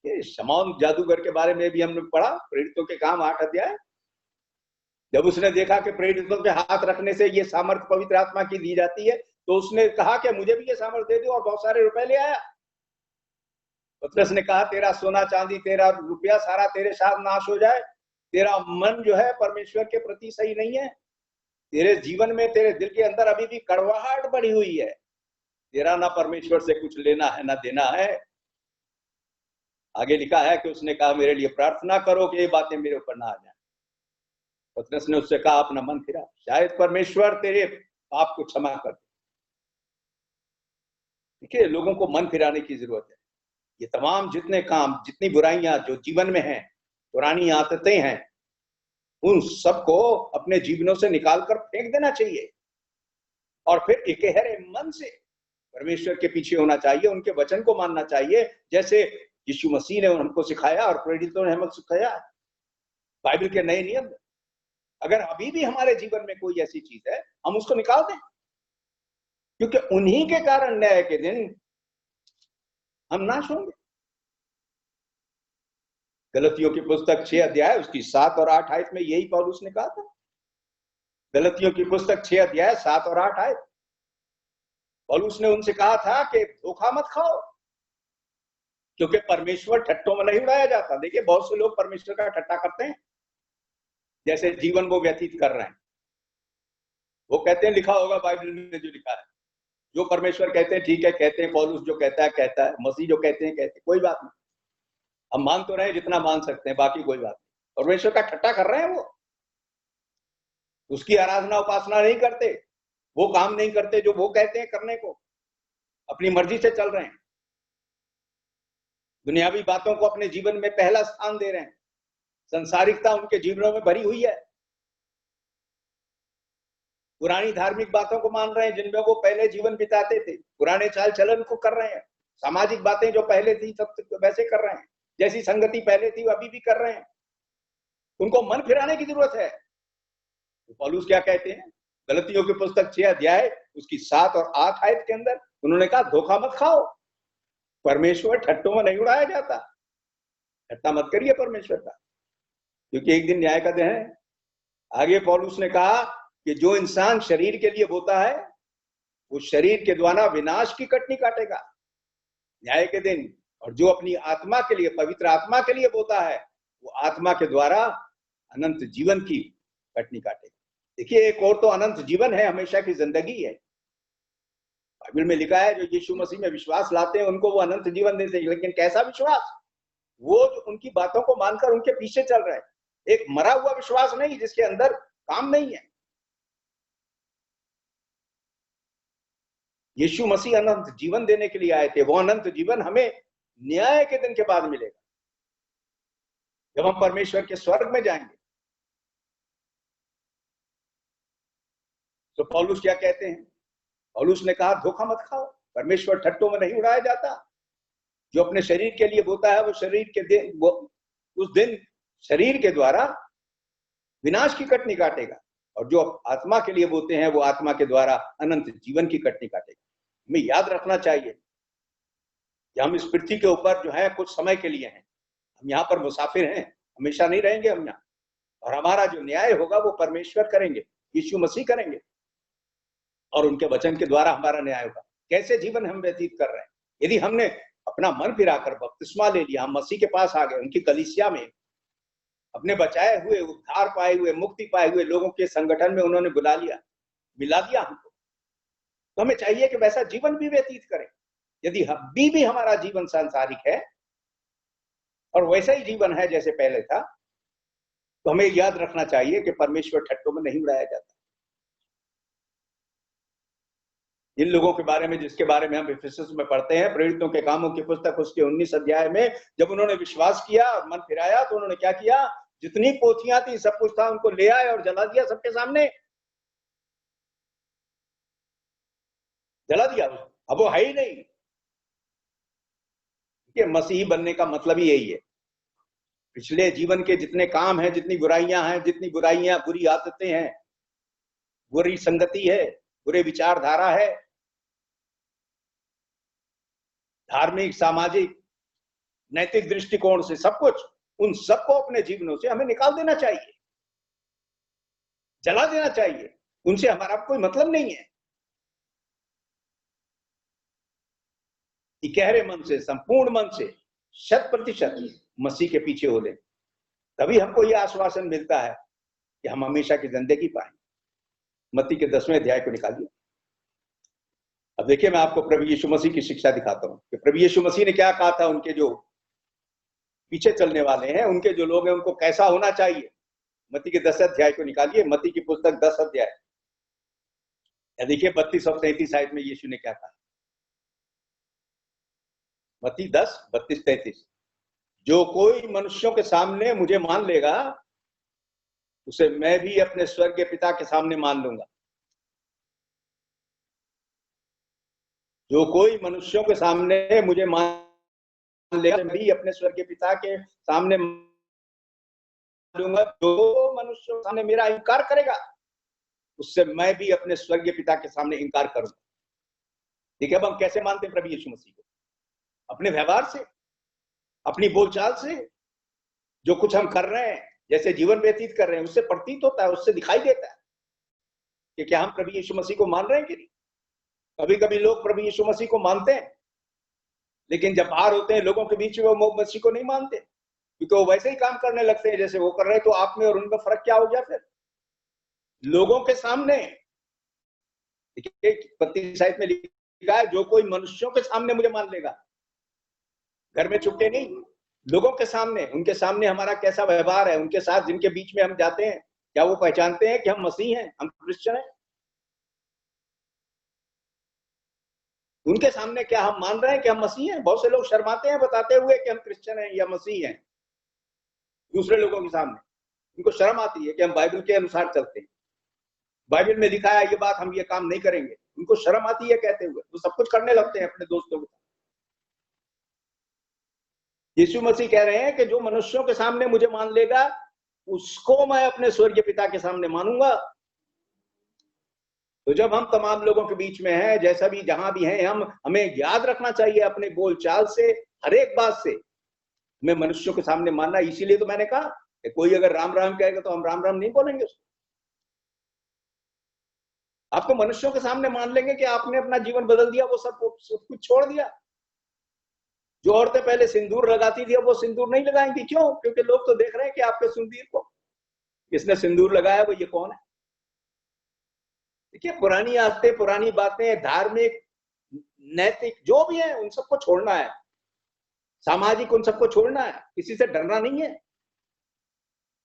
ये शमौन जादूगर के बारे में भी हमने पढ़ा, प्रेरितों के काम 8 अध्याय। जब उसने देखा कि प्रेरितों के हाथ रखने से ये सामर्थ पवित्र आत्मा की दी जाती है, तो उसने कहा कि मुझे भी ये सामर्थ दे दो, और बहुत सारे रुपए ले आया। पतरस ने कहा तेरा सोना चांदी, तेरा रुपया सारा तेरे साथ नाश हो जाए, तेरा मन जो है परमेश्वर के प्रति सही नहीं है, तेरे जीवन में, तेरे दिल के अंदर अभी भी कड़वाहट बढ़ी हुई है, तेरा ना परमेश्वर से कुछ लेना है ना देना है। आगे लिखा है कि उसने कहा मेरे लिए प्रार्थना करो कि ये बातें मेरे ऊपर ना आ जाए। पतरस ने उससे कहा अपना मन फिरा, शायद परमेश्वर तेरे पाप को क्षमा कर दे। देखिए लोगों को मन फिराने की जरूरत है। ये तमाम जितने काम, जितनी बुराइयां जो जीवन में हैं, पुरानी आदतें हैं, उन सबको अपने जीवनों से निकालकर फेंक देना चाहिए और फिर इकहरे मन से परमेश्वर के पीछे होना चाहिए, उनके वचन को मानना चाहिए, जैसे यीशु मसीह ने हमको सिखाया और प्रेरितों ने हमको सिखाया बाइबल के नए नियम। अगर अभी भी हमारे जीवन में कोई ऐसी चीज है, हम उसको निकाल दें, क्योंकि उन्हीं के कारण न्याय के दिन हम नाश होंगे। गलतियों की पुस्तक 6 अध्याय उसकी 7 और 8 आयत में यही पौलुस ने कहा था। गलतियों की पुस्तक 6 अध्याय 7 और 8 आयत, पौलुस ने उनसे कहा था कि धोखा मत खाओ, क्योंकि परमेश्वर ठट्टों में नहीं उड़ाया जाता। देखिए बहुत से लोग परमेश्वर का ठट्टा करते हैं। जैसे जीवन वो व्यतीत कर रहे हैं। वो कहते हैं लिखा होगा बाइबल में जो लिखा है, जो परमेश्वर कहते हैं ठीक है, कहते हैं, पौलुस जो कहता है, मसीह जो कहते हैं कोई बात नहीं, हम मान तो रहे हैं जितना मान सकते हैं, बाकी कोई बात नहीं। परमेश्वर का ठट्टा कर रहे हैं, वो उसकी आराधना उपासना नहीं करते, वो काम नहीं करते जो वो कहते हैं करने को, अपनी मर्जी से चल रहे हैं, दुनियावी बातों को अपने जीवन में पहला स्थान दे रहे हैं, संसारिकता उनके जीवनों में भरी हुई है, पुरानी धार्मिक बातों को मान रहे हैं जिनमें वो पहले जीवन बिताते थे, पुराने चाल चलन को कर रहे हैं, सामाजिक बातें जो पहले थी सब वैसे कर रहे हैं, जैसी संगति पहले थी वो अभी भी कर रहे हैं। उनको मन फिराने की जरूरत है। तो पौलुस क्या कहते हैं, गलतियों की पुस्तक 6 अध्याय उसकी 7 और 8 आयत के अंदर उन्होंने कहा धोखा मत खाओ, परमेश्वर ठट्टों में नहीं उड़ाया जाता, ठट्टा मत करिए परमेश्वर का, क्योंकि एक दिन न्याय का दिन है। आगे पौलुस ने कहा कि जो इंसान शरीर के लिए बोता है वो शरीर के द्वारा विनाश की कटनी काटेगा न्याय के दिन, और जो अपनी आत्मा के लिए, पवित्र आत्मा के लिए बोता है वो आत्मा के द्वारा अनंत जीवन की कटनी काटेगा। देखिए, एक और तो अनंत जीवन है, हमेशा की जिंदगी है। बाइबल में लिखा है जो यीशु मसीह में विश्वास लाते हैं उनको वो अनंत जीवन देते हैं, लेकिन कैसा विश्वास? वो जो उनकी बातों को मानकर उनके पीछे चल रहे हैं, एक मरा हुआ विश्वास नहीं जिसके अंदर काम नहीं है। यीशु मसीह अनंत जीवन देने के लिए आए थे, वो अनंत जीवन हमें न्याय के दिन के बाद मिलेगा, जब हम परमेश्वर के स्वर्ग में जाएंगे। तो पौलुस क्या कहते हैं? पौलुस ने कहा धोखा मत खाओ, परमेश्वर ठट्टों में नहीं उड़ाया जाता। जो अपने शरीर के लिए बोता है वो शरीर के दिन, वो उस दिन शरीर के द्वारा विनाश की कटनी काटेगा, और जो आत्मा के लिए बोते हैं वो आत्मा के द्वारा अनंत जीवन की कटनी काटेगा। हमें याद रखना चाहिए कि हम इस पृथ्वी के ऊपर जो है कुछ समय के लिए हैं, हम यहाँ पर मुसाफिर हैं, हमेशा नहीं रहेंगे हम यहाँ, और हमारा जो न्याय होगा वो परमेश्वर करेंगे, यीशु मसीह करेंगे, और उनके वचन के द्वारा हमारा न्याय होगा। कैसे जीवन हम व्यतीत कर रहे हैं? यदि हमने अपना मन फिराकर बपतिस्मा ले लिया, हम मसीह के पास आ गए, उनकी कलीसिया में अपने बचाए हुए, उद्धार पाए हुए, मुक्ति पाए हुए लोगों के संगठन में उन्होंने बुला लिया, मिला दिया हमको, तो हमें चाहिए कि वैसा जीवन भी व्यतीत करें। यदि अभी भी हमारा जीवन सांसारिक है और वैसा ही जीवन है जैसे पहले था, तो हमें याद रखना चाहिए कि परमेश्वर ठट्टों में नहीं उड़ाया जाता। इन लोगों के बारे में जिसके बारे में हम इफिसुस में पढ़ते हैं, प्रेरितों के कामों की पुस्तक उसके 19 अध्याय में, जब उन्होंने विश्वास किया और मन फिराया तो उन्होंने क्या किया? जितनी पोथियां थी, सब कुछ था, उनको ले आए और जला दिया, सबके सामने जला दिया। अब वो है ही नहीं। कि मसीही बनने का मतलब ही यही है। पिछले जीवन के जितने काम हैं, जितनी बुराइयां हैं, बुरी आदतें हैं, बुरी संगति है, बुरे विचारधारा है, धार्मिक, सामाजिक, नैतिक दृष्टिकोण से सब कुछ, उन सबको अपने जीवनों से हमें निकाल देना चाहिए, जला देना चाहिए। उनसे हमारा कोई मतलब नहीं है। गहरे मन से, संपूर्ण मन से, 100% मसीह के पीछे हो ले, तभी हमको यह आश्वासन मिलता है कि हम हमेशा की जिंदगी पाएंगे। मत्ती के 10वें अध्याय को निकालिए। अब देखिए, मैं आपको प्रभु यीशु मसीह की शिक्षा दिखाता हूं कि प्रभु यीशु मसीह ने क्या कहा था उनके जो पीछे चलने वाले हैं, उनके जो लोग हैं, उनको कैसा होना चाहिए। मत्ती के 10 अध्याय को निकालिए, मत्ती की पुस्तक 10 अध्याय। देखिए 32 और 33 आयत में यीशु ने क्या कहा। मत्ती 10, 32, 33। जो कोई मनुष्यों के सामने मुझे मान लेगा, उसे मैं भी अपने स्वर्गीय पिता के सामने मान लूंगा। जो कोई मनुष्यों के सामने मुझे मान लेगा, मैं भी अपने स्वर्गीय पिता के सामने मान लूंगा। जो मनुष्यों के सामने मेरा इनकार करेगा, उससे मैं भी अपने स्वर्गीय पिता के सामने इनकार करूंगा। ठीक है, अब हम कैसे मानते हैं प्रभु यीशु मसीह को? अपने व्यवहार से, अपनी बोलचाल से, जो कुछ हम कर रहे हैं, जैसे जीवन व्यतीत कर रहे हैं, उससे प्रतीत होता है, उससे दिखाई देता है कि क्या हम प्रभु यीशु मसीह को मान रहे हैं कि नहीं। कभी कभी लोग प्रभु यीशु मसीह को मानते हैं, लेकिन जब बाहर होते हैं लोगों के बीच में वो मसीह को नहीं मानते। क्योंकि वो वैसे ही काम करने लगते हैं जैसे वो कर रहे हैं। तो आप में और उनमें फर्क क्या हो गया फिर? लोगों के सामने, देखिए पत्ती साहित्य में लिखा है, जो कोई मनुष्यों के सामने मुझे मान लेगा, घर में छुप के नहीं, लोगों के सामने, उनके सामने हमारा कैसा व्यवहार है, उनके साथ जिनके बीच में हम जाते हैं, क्या वो पहचानते हैं कि हम मसीह हैं, हम क्रिश्चियन हैं? उनके सामने क्या हम मान रहे हैं कि हम मसीह हैं? बहुत से लोग शर्माते हैं बताते हुए कि हम क्रिश्चियन हैं या मसीह हैं दूसरे लोगों के सामने। उनको शर्म आती है कि हम बाइबल के अनुसार चलते हैं, बाइबल में लिखा है ये बात, हम ये काम नहीं करेंगे। उनको शर्म आती है कहते हुए, वो सब कुछ करने लगते हैं अपने दोस्तों के साथ। यीशु मसीह कह रहे हैं कि जो मनुष्यों के सामने मुझे मान लेगा, उसको मैं अपने स्वर्गीय पिता के सामने मानूंगा। तो जब हम तमाम लोगों के बीच में हैं, जैसा भी जहां भी हैं, हमें याद रखना चाहिए अपने बोलचाल से, हर एक बात से हमें मनुष्यों के सामने मानना। इसीलिए तो मैंने कहा कि कोई अगर राम राम कहेगा तो हम राम राम नहीं बोलेंगे उसको। आपको मनुष्यों के सामने मान लेंगे कि आपने अपना जीवन बदल दिया, वो सब कुछ छोड़ दिया। जो औरतें पहले सिंदूर लगाती थी अब वो सिंदूर नहीं लगाएंगी। क्यों? क्योंकि लोग तो देख रहे हैं कि आपके सुंदर को, किसने सिंदूर लगाया, वो ये कौन है। देखिए पुरानी आदतें, पुरानी बातें, धार्मिक, नैतिक जो भी है, उन सबको छोड़ना है, सामाजिक उन सबको छोड़ना है, किसी से डरना नहीं है।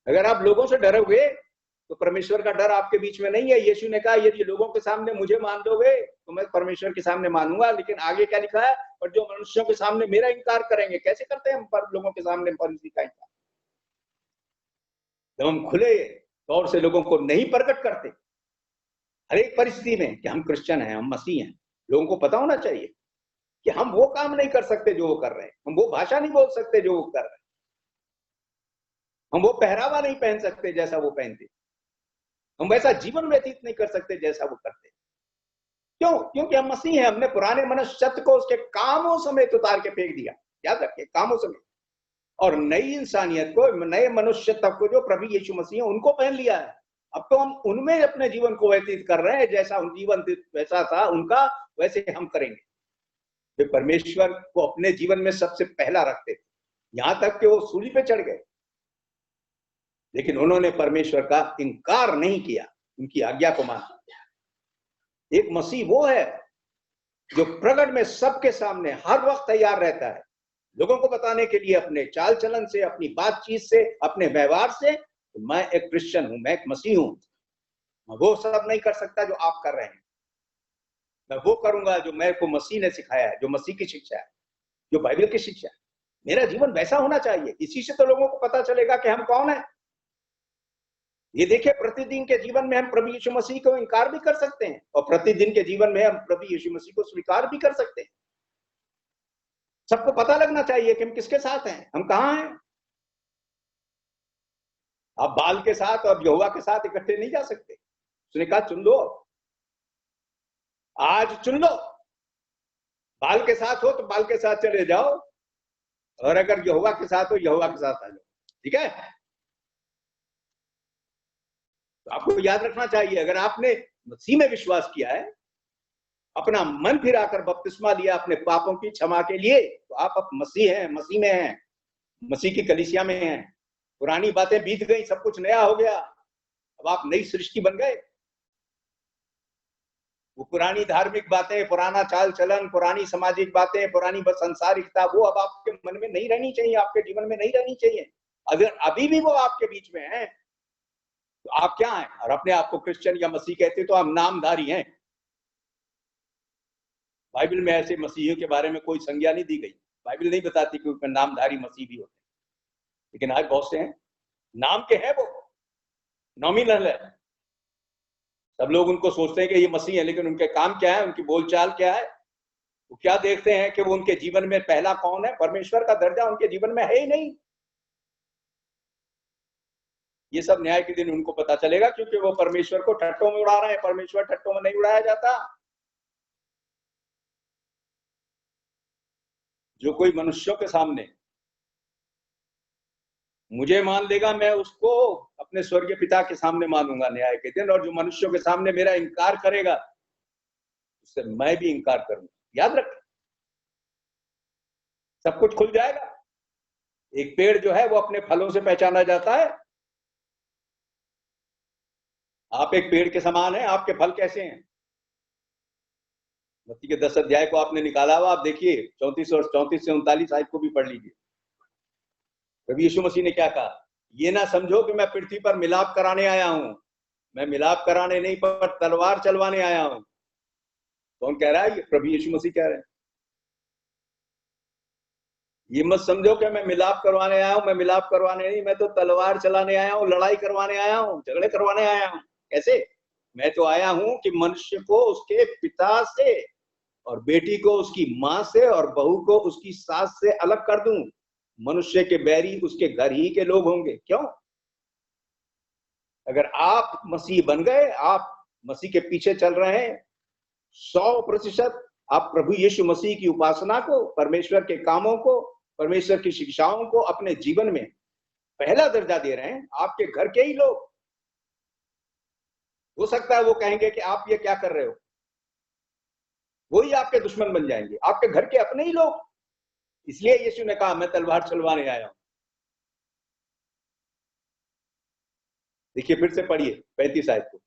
अगर आप लोगों से डरोगे तो परमेश्वर का डर आपके बीच में नहीं है। यीशु ने कहा यदि लोगों के सामने मुझे मान लोगे तो मैं परमेश्वर के सामने मानूंगा। लेकिन आगे क्या लिखा है? और जो मनुष्यों के सामने मेरा इनकार करेंगे। कैसे करते हैं हम पर लोगों के सामने फरीसी का इनकार? जब हम खुले तौर से लोगों को नहीं प्रकट करते हर एक परिस्थिति में कि हम क्रिश्चियन हैं, हम मसीह हैं, लोगों को पता होना चाहिए कि हम वो काम नहीं कर सकते जो वो कर रहे हैं, हम वो भाषा नहीं बोल सकते जो वो कर रहे हैं, हम वो पहरावा नहीं पहन सकते जैसा वो पहनते, हम वैसा जीवन व्यतीत नहीं कर सकते जैसा वो करते। क्यों? क्योंकि हम मसीह हैं। हमने पुराने मनुष्यत्व को उसके कामों समेत उतार के फेंक दिया। याद रखिए, कामों समेत। और नई इंसानियत को, नए मनुष्यत्व को जो प्रभु यीशु मसीह है उनको पहन लिया है। अब तो हम उनमें अपने जीवन को व्यतीत कर रहे हैं, जैसा जीवन वैसा था उनका वैसे हम करेंगे। वे परमेश्वर को अपने जीवन में सबसे पहला रखते थे, यहां तक कि वो सूली पे चढ़ गए, लेकिन उन्होंने परमेश्वर का इनकार नहीं किया, उनकी आज्ञा को माना। एक मसीह वो है जो प्रकट में सबके सामने हर वक्त तैयार रहता है, लोगों को बताने के लिए अपने चाल चलन से, अपनी बातचीत से, अपने व्यवहार से, तो मैं एक क्रिश्चियन हूं, मैं एक मसीह हूं। मैं वो सब नहीं कर सकता जो आप कर रहे हैं, मैं वो करूंगा जो मेरे को मसीह ने सिखाया है, जो मसीह की शिक्षा है, जो बाइबल की शिक्षा है। मेरा जीवन वैसा होना चाहिए। इसी से तो लोगों को पता चलेगा कि हम कौन है। ये देखिए, प्रतिदिन के जीवन में हम प्रभु यीशु मसीह को इनकार भी कर सकते हैं और प्रतिदिन के जीवन में हम प्रभु यीशु मसीह को स्वीकार भी कर सकते हैं। सबको पता लगना चाहिए कि हम किसके साथ हैं, हम कहां हैं। आप बाल के साथ और यहोवा के साथ इकट्ठे नहीं जा सकते। उसने कहा चुन लो, आज चुन लो। बाल के साथ हो तो बाल के साथ चले जाओ, और अगर यहोवा के साथ हो यहोवा के साथ आ जाओ। ठीक है? तो आपको याद रखना चाहिए, अगर आपने मसीह में विश्वास किया है, अपना मन फिराकर बपतिस्मा लिया अपने पापों की क्षमा के लिए, तो आप अब मसीह हैं, मसीह में हैं, मसीह की कलीसिया में हैं। पुरानी बातें बीत गई, सब कुछ नया हो गया। अब आप नई सृष्टि बन गए। वो पुरानी धार्मिक बातें, पुराना चाल चलन, पुरानी सामाजिक बातें, पुरानी बस संसारिकता, वो अब आपके मन में नहीं रहनी चाहिए, आपके जीवन में नहीं रहनी चाहिए। अगर अभी भी वो आपके बीच में है तो आप क्या हैं? और अपने आप को क्रिश्चियन या मसीह कहते तो आप नामधारी हैं। बाइबल में ऐसे मसीहियों के बारे में कोई संज्ञा नहीं दी गई। बाइबल नहीं बताती कि उसमें नामधारी मसीह भी होते हैं, लेकिन आज बहुत से हैं, नाम के हैं, वो नॉमिनल है। सब लोग उनको सोचते हैं कि ये मसीह है, लेकिन उनके काम क्या है, उनकी बोलचाल क्या है, वो क्या देखते हैं कि वो उनके जीवन में पहला कौन है। परमेश्वर का दर्जा उनके जीवन में है ही नहीं। ये सब न्याय के दिन उनको पता चलेगा, क्योंकि वो परमेश्वर को ठट्टों में उड़ा रहे हैं। परमेश्वर ठट्टों में नहीं उड़ाया जाता। जो कोई मनुष्यों के सामने मुझे मान लेगा, मैं उसको अपने स्वर्गीय पिता के सामने मानूंगा न्याय के दिन। और जो मनुष्यों के सामने मेरा इनकार करेगा, उससे मैं भी इनकार करूंगा। याद रख, सब कुछ खुल जाएगा। एक पेड़ जो है वो अपने फलों से पहचाना जाता है। आप एक पेड़ के समान हैं, आपके फल कैसे हैं? मत्ती के 10 अध्याय को आपने निकाला हुआ, आप देखिए 34 और 34 से 39 आयत को भी पढ़ लीजिए। प्रभु यीशु मसीह ने क्या कहा? ये ना समझो कि मैं पृथ्वी पर मिलाप कराने आया हूं। मैं मिलाप कराने नहीं पर तलवार चलवाने आया हूं। कौन कह रहा है? प्रभु यीशु मसीह कह रहे हैं। ये मत समझो कि मैं मिलाप करवाने आया हूं। मैं मिलाप करवाने नहीं, मैं तो तलवार चलाने आया हूं, लड़ाई करवाने आया हूं, झगड़े करवाने आया हूं। कैसे? मैं तो आया हूं कि मनुष्य को उसके पिता से और बेटी को उसकी मां से और बहू को उसकी सास से अलग कर दूं। मनुष्य के बैरी उसके घर ही के लोग होंगे। क्यों? अगर आप मसीह बन गए, आप मसीह के पीछे चल रहे हैं, 100% आप प्रभु यीशु मसीह की उपासना को, परमेश्वर के कामों को, परमेश्वर की शिक्षाओं को अपने जीवन में पहला दर्जा दे रहे हैं, आपके घर के ही लोग, हो सकता है वो कहेंगे कि आप ये क्या कर रहे हो, वही आपके दुश्मन बन जाएंगे, आपके घर के अपने ही लोग। इसलिए यीशु ने कहा मैं तलवार चलवाने आया हूं। देखिए फिर से पढ़िए 35 आयत को।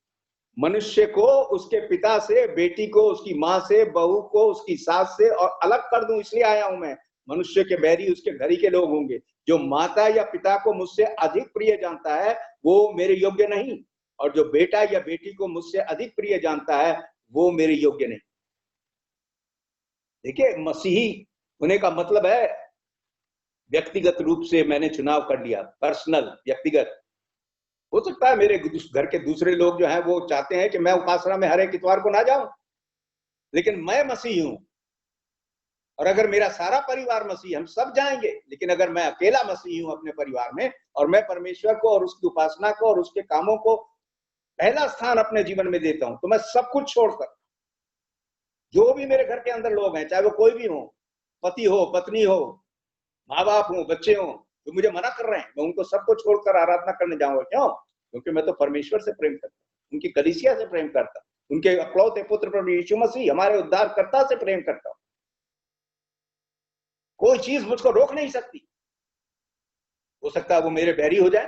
मनुष्य को उसके पिता से, बेटी को उसकी मां से, बहू को उसकी सास से और अलग कर दूं, इसलिए आया हूं मैं। मनुष्य के बैरी उसके घर ही के लोग होंगे। जो माता या पिता को मुझसे अधिक प्रिय जानता है वो मेरे योग्य नहीं, और जो बेटा या बेटी को मुझसे अधिक प्रिय जानता है वो मेरे योग्य नहीं। देखिए मसीही होने का मतलब है व्यक्तिगत रूप से मैंने चुनाव कर लिया, पर्सनल, व्यक्तिगत। हो सकता है मेरे घर के दूसरे लोग जो हैं वो चाहते हैं कि मैं उपासना में हर एक इतवार को ना जाऊं, लेकिन मैं मसीही हूं। और अगर मेरा सारा परिवार मसीही, हम सब जाएंगे, लेकिन अगर मैं अकेला मसीही हूं अपने परिवार में और मैं परमेश्वर को और उसकी उपासना को और उसके कामों को पहला स्थान अपने जीवन में देता हूं, तो मैं सब कुछ छोड़कर, जो भी मेरे घर के अंदर लोग हैं, चाहे वो कोई भी हो, पति हो, पत्नी हो, माँ बाप हो, बच्चे हो, जो मुझे मना कर रहे हैं, मैं उनको सबको छोड़कर आराधना करने जाऊंगा। क्यों? क्योंकि मैं तो परमेश्वर से प्रेम करता हूं, उनकी कलीसिया से प्रेम करता हूं, उनके अकलौते पुत्र प्रभु यीशु मसीह हमारे उद्धारकर्ता से प्रेम करता हूं। कोई चीज मुझको रोक नहीं सकती। हो सकता है वो मेरे बैरी हो जाए।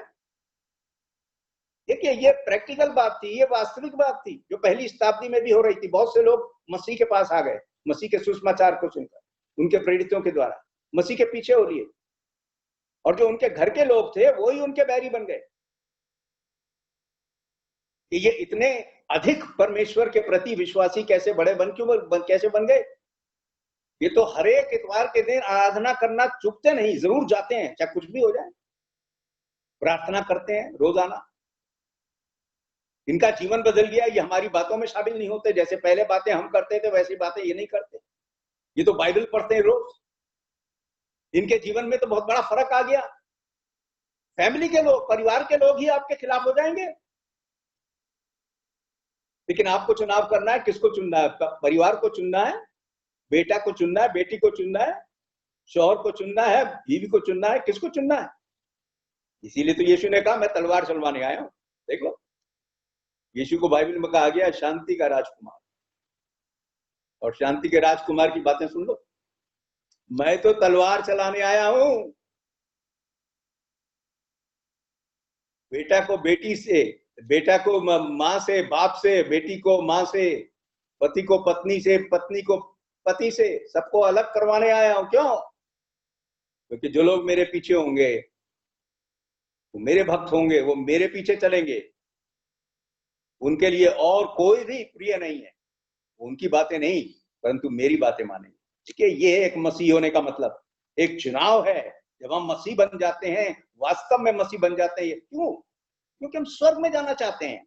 देखिए ये प्रैक्टिकल बात थी, ये वास्तविक बात थी जो पहली शताब्दी में भी हो रही थी। बहुत से लोग मसीह के पास आ गए, मसीह के सुसमाचार को सुनकर, उनके प्रेरितों के द्वारा मसीह के पीछे हो लिए, और जो उनके घर के लोग थे वही उनके बैरी बन गए। कि ये इतने अधिक परमेश्वर के प्रति विश्वासी कैसे कैसे बन गए? ये तो हर एक इतवार के दिन आराधना करना चुकते नहीं, जरूर जाते हैं, चाहे कुछ भी हो जाए, प्रार्थना करते हैं रोजाना। इनका जीवन बदल गया, ये हमारी बातों में शामिल नहीं होते। जैसे पहले बातें हम करते थे वैसी बातें ये नहीं करते। ये तो बाइबल पढ़ते हैं रोज। इनके जीवन में तो बहुत बड़ा फर्क आ गया। फैमिली के लोग, परिवार के लोग ही आपके खिलाफ हो जाएंगे। लेकिन आपको चुनाव करना है, किसको चुनना है? परिवार को चुनना है, बेटा को चुनना है, बेटी को चुनना है, शौहर को चुनना है, बीवी को चुनना है, किसको चुनना है? इसीलिए तो यीशु ने कहा मैं तलवार चलवाने आया हूं। देख लो, यीशु को बाइबल में कहा गया शांति का राजकुमार, और शांति के राजकुमार की बातें सुन लो। मैं तो तलवार चलाने आया हूं। बेटा को बेटी से, बेटा को मां से, बाप से, बेटी को मां से, पति को पत्नी से, पत्नी को पति से, सबको अलग करवाने आया हूं। क्यों? क्योंकि जो लोग मेरे पीछे होंगे वो मेरे भक्त होंगे, वो मेरे पीछे चलेंगे, उनके लिए और कोई भी प्रिय नहीं है। उनकी बातें नहीं, परंतु मेरी बातें मानेंगे। ठीक है, ये एक मसीह होने का मतलब, एक चुनाव है। जब हम मसीह बन जाते हैं, वास्तव में मसीह बन जाते हैं। क्यों? क्योंकि हम स्वर्ग में जाना चाहते हैं।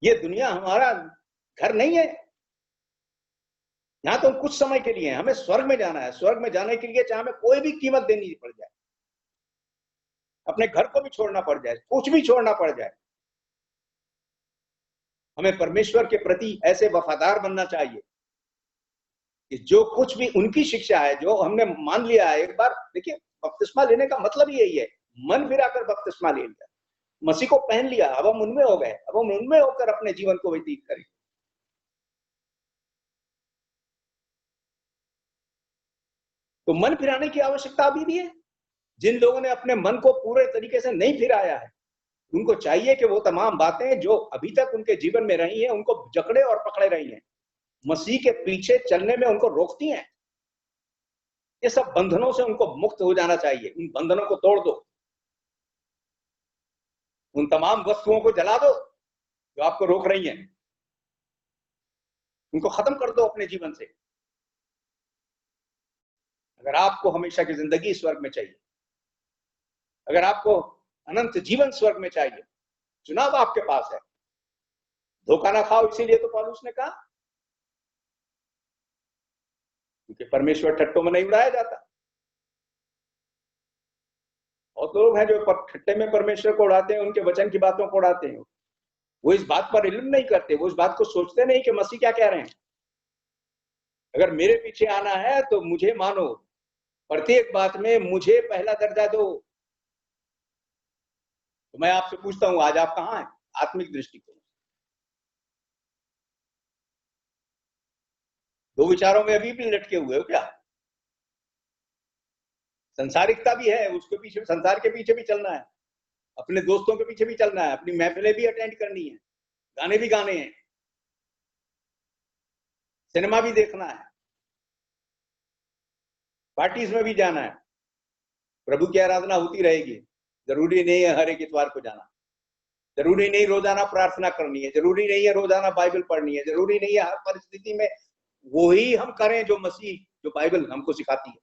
ये दुनिया हमारा घर नहीं है। यहाँ तो हम कुछ समय के लिए हैं, हमें स्वर्ग में जाना है। स्वर्ग में जाने के लिए चाहे हमें कोई भी कीमत देनी पड़ जाए, अपने घर को भी छोड़ना पड़ जाए, कुछ भी छोड़ना पड़ जाए, हमें परमेश्वर के प्रति ऐसे वफादार बनना चाहिए कि जो कुछ भी उनकी शिक्षा है, जो हमने मान लिया है एक बार। देखिए बपतिस्मा लेने का मतलब यही है, मन फिराकर बपतिस्मा ले लिया, मसीह को पहन लिया, अब हम उनमें हो गए, अब हम उनमें होकर अपने जीवन को व्यतीत करें। तो मन फिराने की आवश्यकता अभी भी है। जिन लोगों ने अपने मन को पूरे तरीके से नहीं फिराया है, उनको चाहिए कि वो तमाम बातें जो अभी तक उनके जीवन में रही हैं, उनको जकड़े और पकड़े रही हैं, मसीह के पीछे चलने में उनको रोकती हैं। ये सब बंधनों से उनको मुक्त हो जाना चाहिए। उन बंधनों को तोड़ दो, उन तमाम वस्तुओं को जला दो जो आपको रोक रही हैं, उनको खत्म कर दो अपने जीवन से। अगर आपको हमेशा की जिंदगी स्वर्ग में चाहिए, अगर आपको अनंत जीवन स्वर्ग में चाहिए, चुनाव आपके पास है। धोखा ना खाओ, इसीलिए तो पौलुस ने कहा, क्योंकि परमेश्वर ठट्टों में नहीं उड़ाया जाता। और लोग हैं जो ठट्टे में परमेश्वर को उड़ाते हैं, उनके वचन की बातों को उड़ाते हैं। वो इस बात पर इल्म नहीं करते, वो इस बात को सोचते नहीं कि मसीह क्या कह रहे हैं। अगर मेरे पीछे आना है तो मुझे मानो, प्रत्येक बात में मुझे पहला दर्जा दो। तो मैं आपसे पूछता हूं, आज आप कहां हैं आत्मिक दृष्टिकोण? दो विचारों में अभी भी लटके हुए हो क्या? संसारिकता भी है, उसके पीछे, संसार के पीछे भी चलना है, अपने दोस्तों के पीछे भी चलना है, अपनी महफिलें भी अटेंड करनी है, गाने भी गाने हैं, सिनेमा भी देखना है, पार्टीज में भी जाना है। प्रभु की आराधना होती रहेगी। जरूरी नहीं है हर एक इतवार को जाना, जरूरी नहीं रोजाना प्रार्थना करनी है, जरूरी नहीं है रोजाना बाइबल पढ़नी है, जरूरी नहीं है हर परिस्थिति में वही हम करें जो मसीह, जो बाइबल हमको सिखाती है।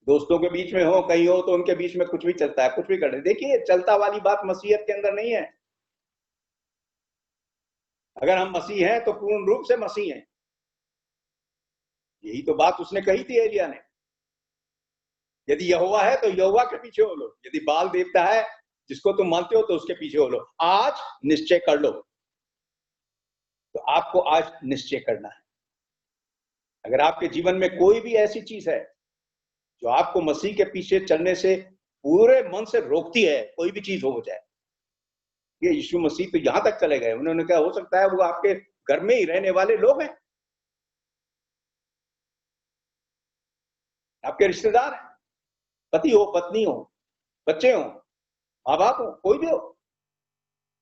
दोस्तों के बीच में हो, कहीं हो, तो उनके बीच में कुछ भी चलता है, कुछ भी कर रहे। देखिए, चलता वाली बात मसीहत के अंदर नहीं है। अगर हम मसीह हैं तो पूर्ण रूप से मसीह हैं। यही तो बात उसने कही थी एलिया ने। यदि यहोवा है तो यहोवा के पीछे हो लो, यदि बाल देवता है जिसको तुम मानते हो तो उसके पीछे हो लो। आज निश्चय कर लो। तो आपको आज निश्चय करना है। अगर आपके जीवन में कोई भी ऐसी चीज है जो आपको मसीह के पीछे चलने से पूरे मन से रोकती है, कोई भी चीज हो जाए, ये यीशु मसीह तो यहां तक चले गए, उन्होंने कहा हो सकता है वो आपके घर में ही रहने वाले लोग हैं, आपके रिश्तेदार हैं, पति हो, पत्नी हो, बच्चे हो, माँ बाप हो, कोई भी हो।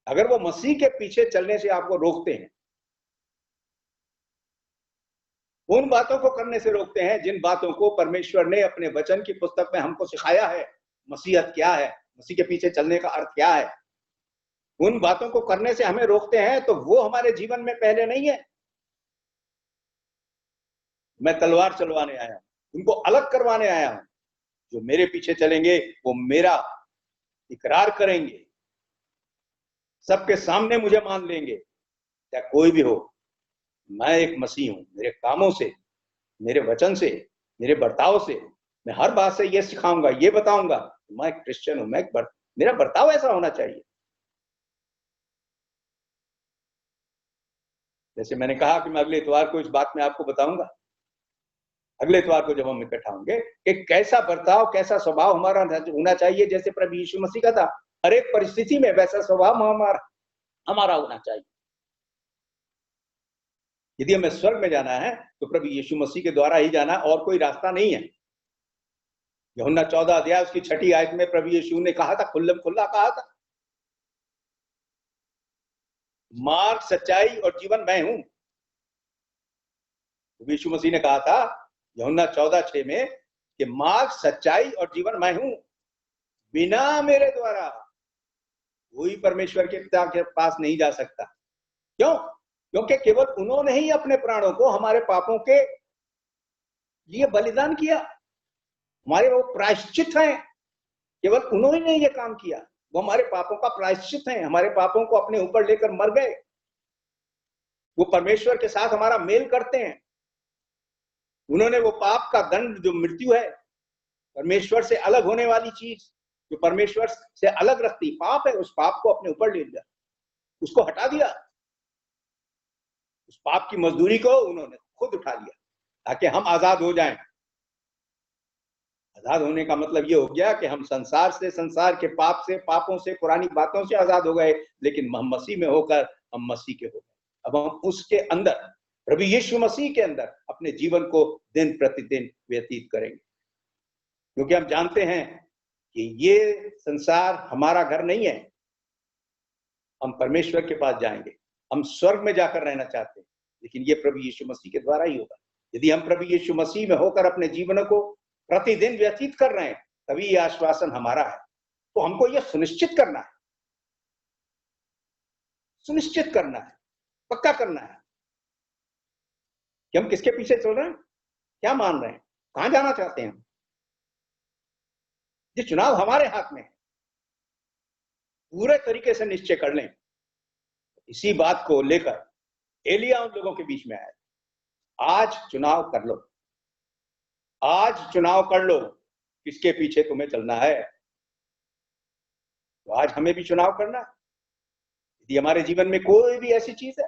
अगर वो मसीह के पीछे चलने से आपको रोकते हैं, उन बातों को करने से रोकते हैं जिन बातों को परमेश्वर ने अपने वचन की पुस्तक में हमको सिखाया है, मसीहत क्या है, मसीह के पीछे चलने का अर्थ क्या है, उन बातों को करने से हमें रोकते हैं, तो वो हमारे जीवन में पहले नहीं है। मैं तलवार चलवाने आया हूं, उनको अलग करवाने आया हूं। जो मेरे पीछे चलेंगे वो मेरा इकरार करेंगे, सबके सामने मुझे मान लेंगे, चाहे कोई भी हो। मैं एक मसीह हूं। मेरे कामों से, मेरे वचन से, मेरे बर्ताव से, मैं हर बात से ये सिखाऊंगा, ये बताऊंगा, मैं एक क्रिश्चियन हूं, मेरा बर्ताव ऐसा होना चाहिए। जैसे मैंने कहा कि मैं अगले इतवार को इस बात में आपको बताऊंगा, अगले इतवार को जब हम इकट्ठा होंगे, कि कैसा बर्ताव, कैसा स्वभाव हमारा होना चाहिए, जैसे प्रभु यीशु मसीह का था। हर एक परिस्थिति में वैसा स्वभाव हमारा होना चाहिए। यदि हमें स्वर्ग में जाना है तो प्रभु यीशु मसीह के द्वारा ही जाना, और कोई रास्ता नहीं है। यूहन्ना 14 अध्याय उसकी 6ठी आयत में प्रभु यीशु ने कहा था, खुल्लम खुल्ला कहा था, मार्ग, सच्चाई और जीवन मैं हूं। यीशु मसीह ने कहा था यूहन्ना 14:6 में कि मार्ग, सच्चाई और जीवन मैं हूं, बिना मेरे द्वारा कोई परमेश्वर के पिता के पास नहीं जा सकता। क्यों? क्योंकि केवल उन्होंने ही अपने प्राणों को हमारे पापों के लिए बलिदान किया। हमारे वो प्रायश्चित हैं, केवल उन्होंने ने ये काम किया। वो हमारे पापों का प्रायश्चित हैं, हमारे पापों को अपने ऊपर लेकर मर गए। वो परमेश्वर के साथ हमारा मेल करते हैं। उन्होंने वो पाप का दंड, जो मृत्यु है, परमेश्वर से अलग होने वाली चीज, जो परमेश्वर से अलग रखती पाप है, उस पाप को अपने ऊपर ले लिया, उसको हटा दिया। उस पाप की मजदूरी को उन्होंने खुद उठा लिया ताकि हम आजाद हो जाएं। आजाद होने का मतलब ये हो गया कि हम संसार से, संसार के पाप से, पापों से, पुरानी बातों से आजाद हो गए, लेकिन हम मसीह में होकर हम मसीह के हो गए। अब हम उसके अंदर, प्रभु यीशु मसीह के अंदर अपने जीवन को दिन प्रतिदिन व्यतीत करेंगे। क्योंकि हम जानते हैं कि ये संसार हमारा घर नहीं है। हम परमेश्वर के पास जाएंगे, हम स्वर्ग में जाकर रहना चाहते हैं, लेकिन ये प्रभु यीशु मसीह के द्वारा ही होगा। यदि हम प्रभु यीशु मसीह में होकर अपने जीवन को प्रतिदिन व्यतीत कर रहे हैं, तभी ये आश्वासन हमारा है। तो हमको ये सुनिश्चित करना है, सुनिश्चित करना है, पक्का करना है कि हम किसके पीछे चल रहे हैं, क्या मान रहे हैं, कहां जाना चाहते हैं। ये चुनाव हमारे हाथ में है, पूरे तरीके से निश्चय कर लें। इसी बात को लेकर एलिया उन लोगों के बीच में आया, आज चुनाव कर लो, आज चुनाव कर लो किसके पीछे तुम्हें चलना है। तो आज हमें भी चुनाव करना है। यदि हमारे जीवन में कोई भी ऐसी चीज है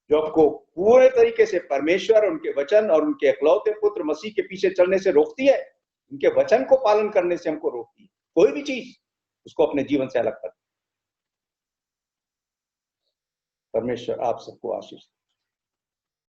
जो आपको पूरे तरीके से परमेश्वर, उनके वचन और उनके इकलौते पुत्र मसीह के पीछे चलने से रोकती है, उनके वचन को पालन करने से हमको रोकती है, कोई भी चीज, उसको अपने जीवन से अलग कर। परमेश्वर आप सबको आशीष दे।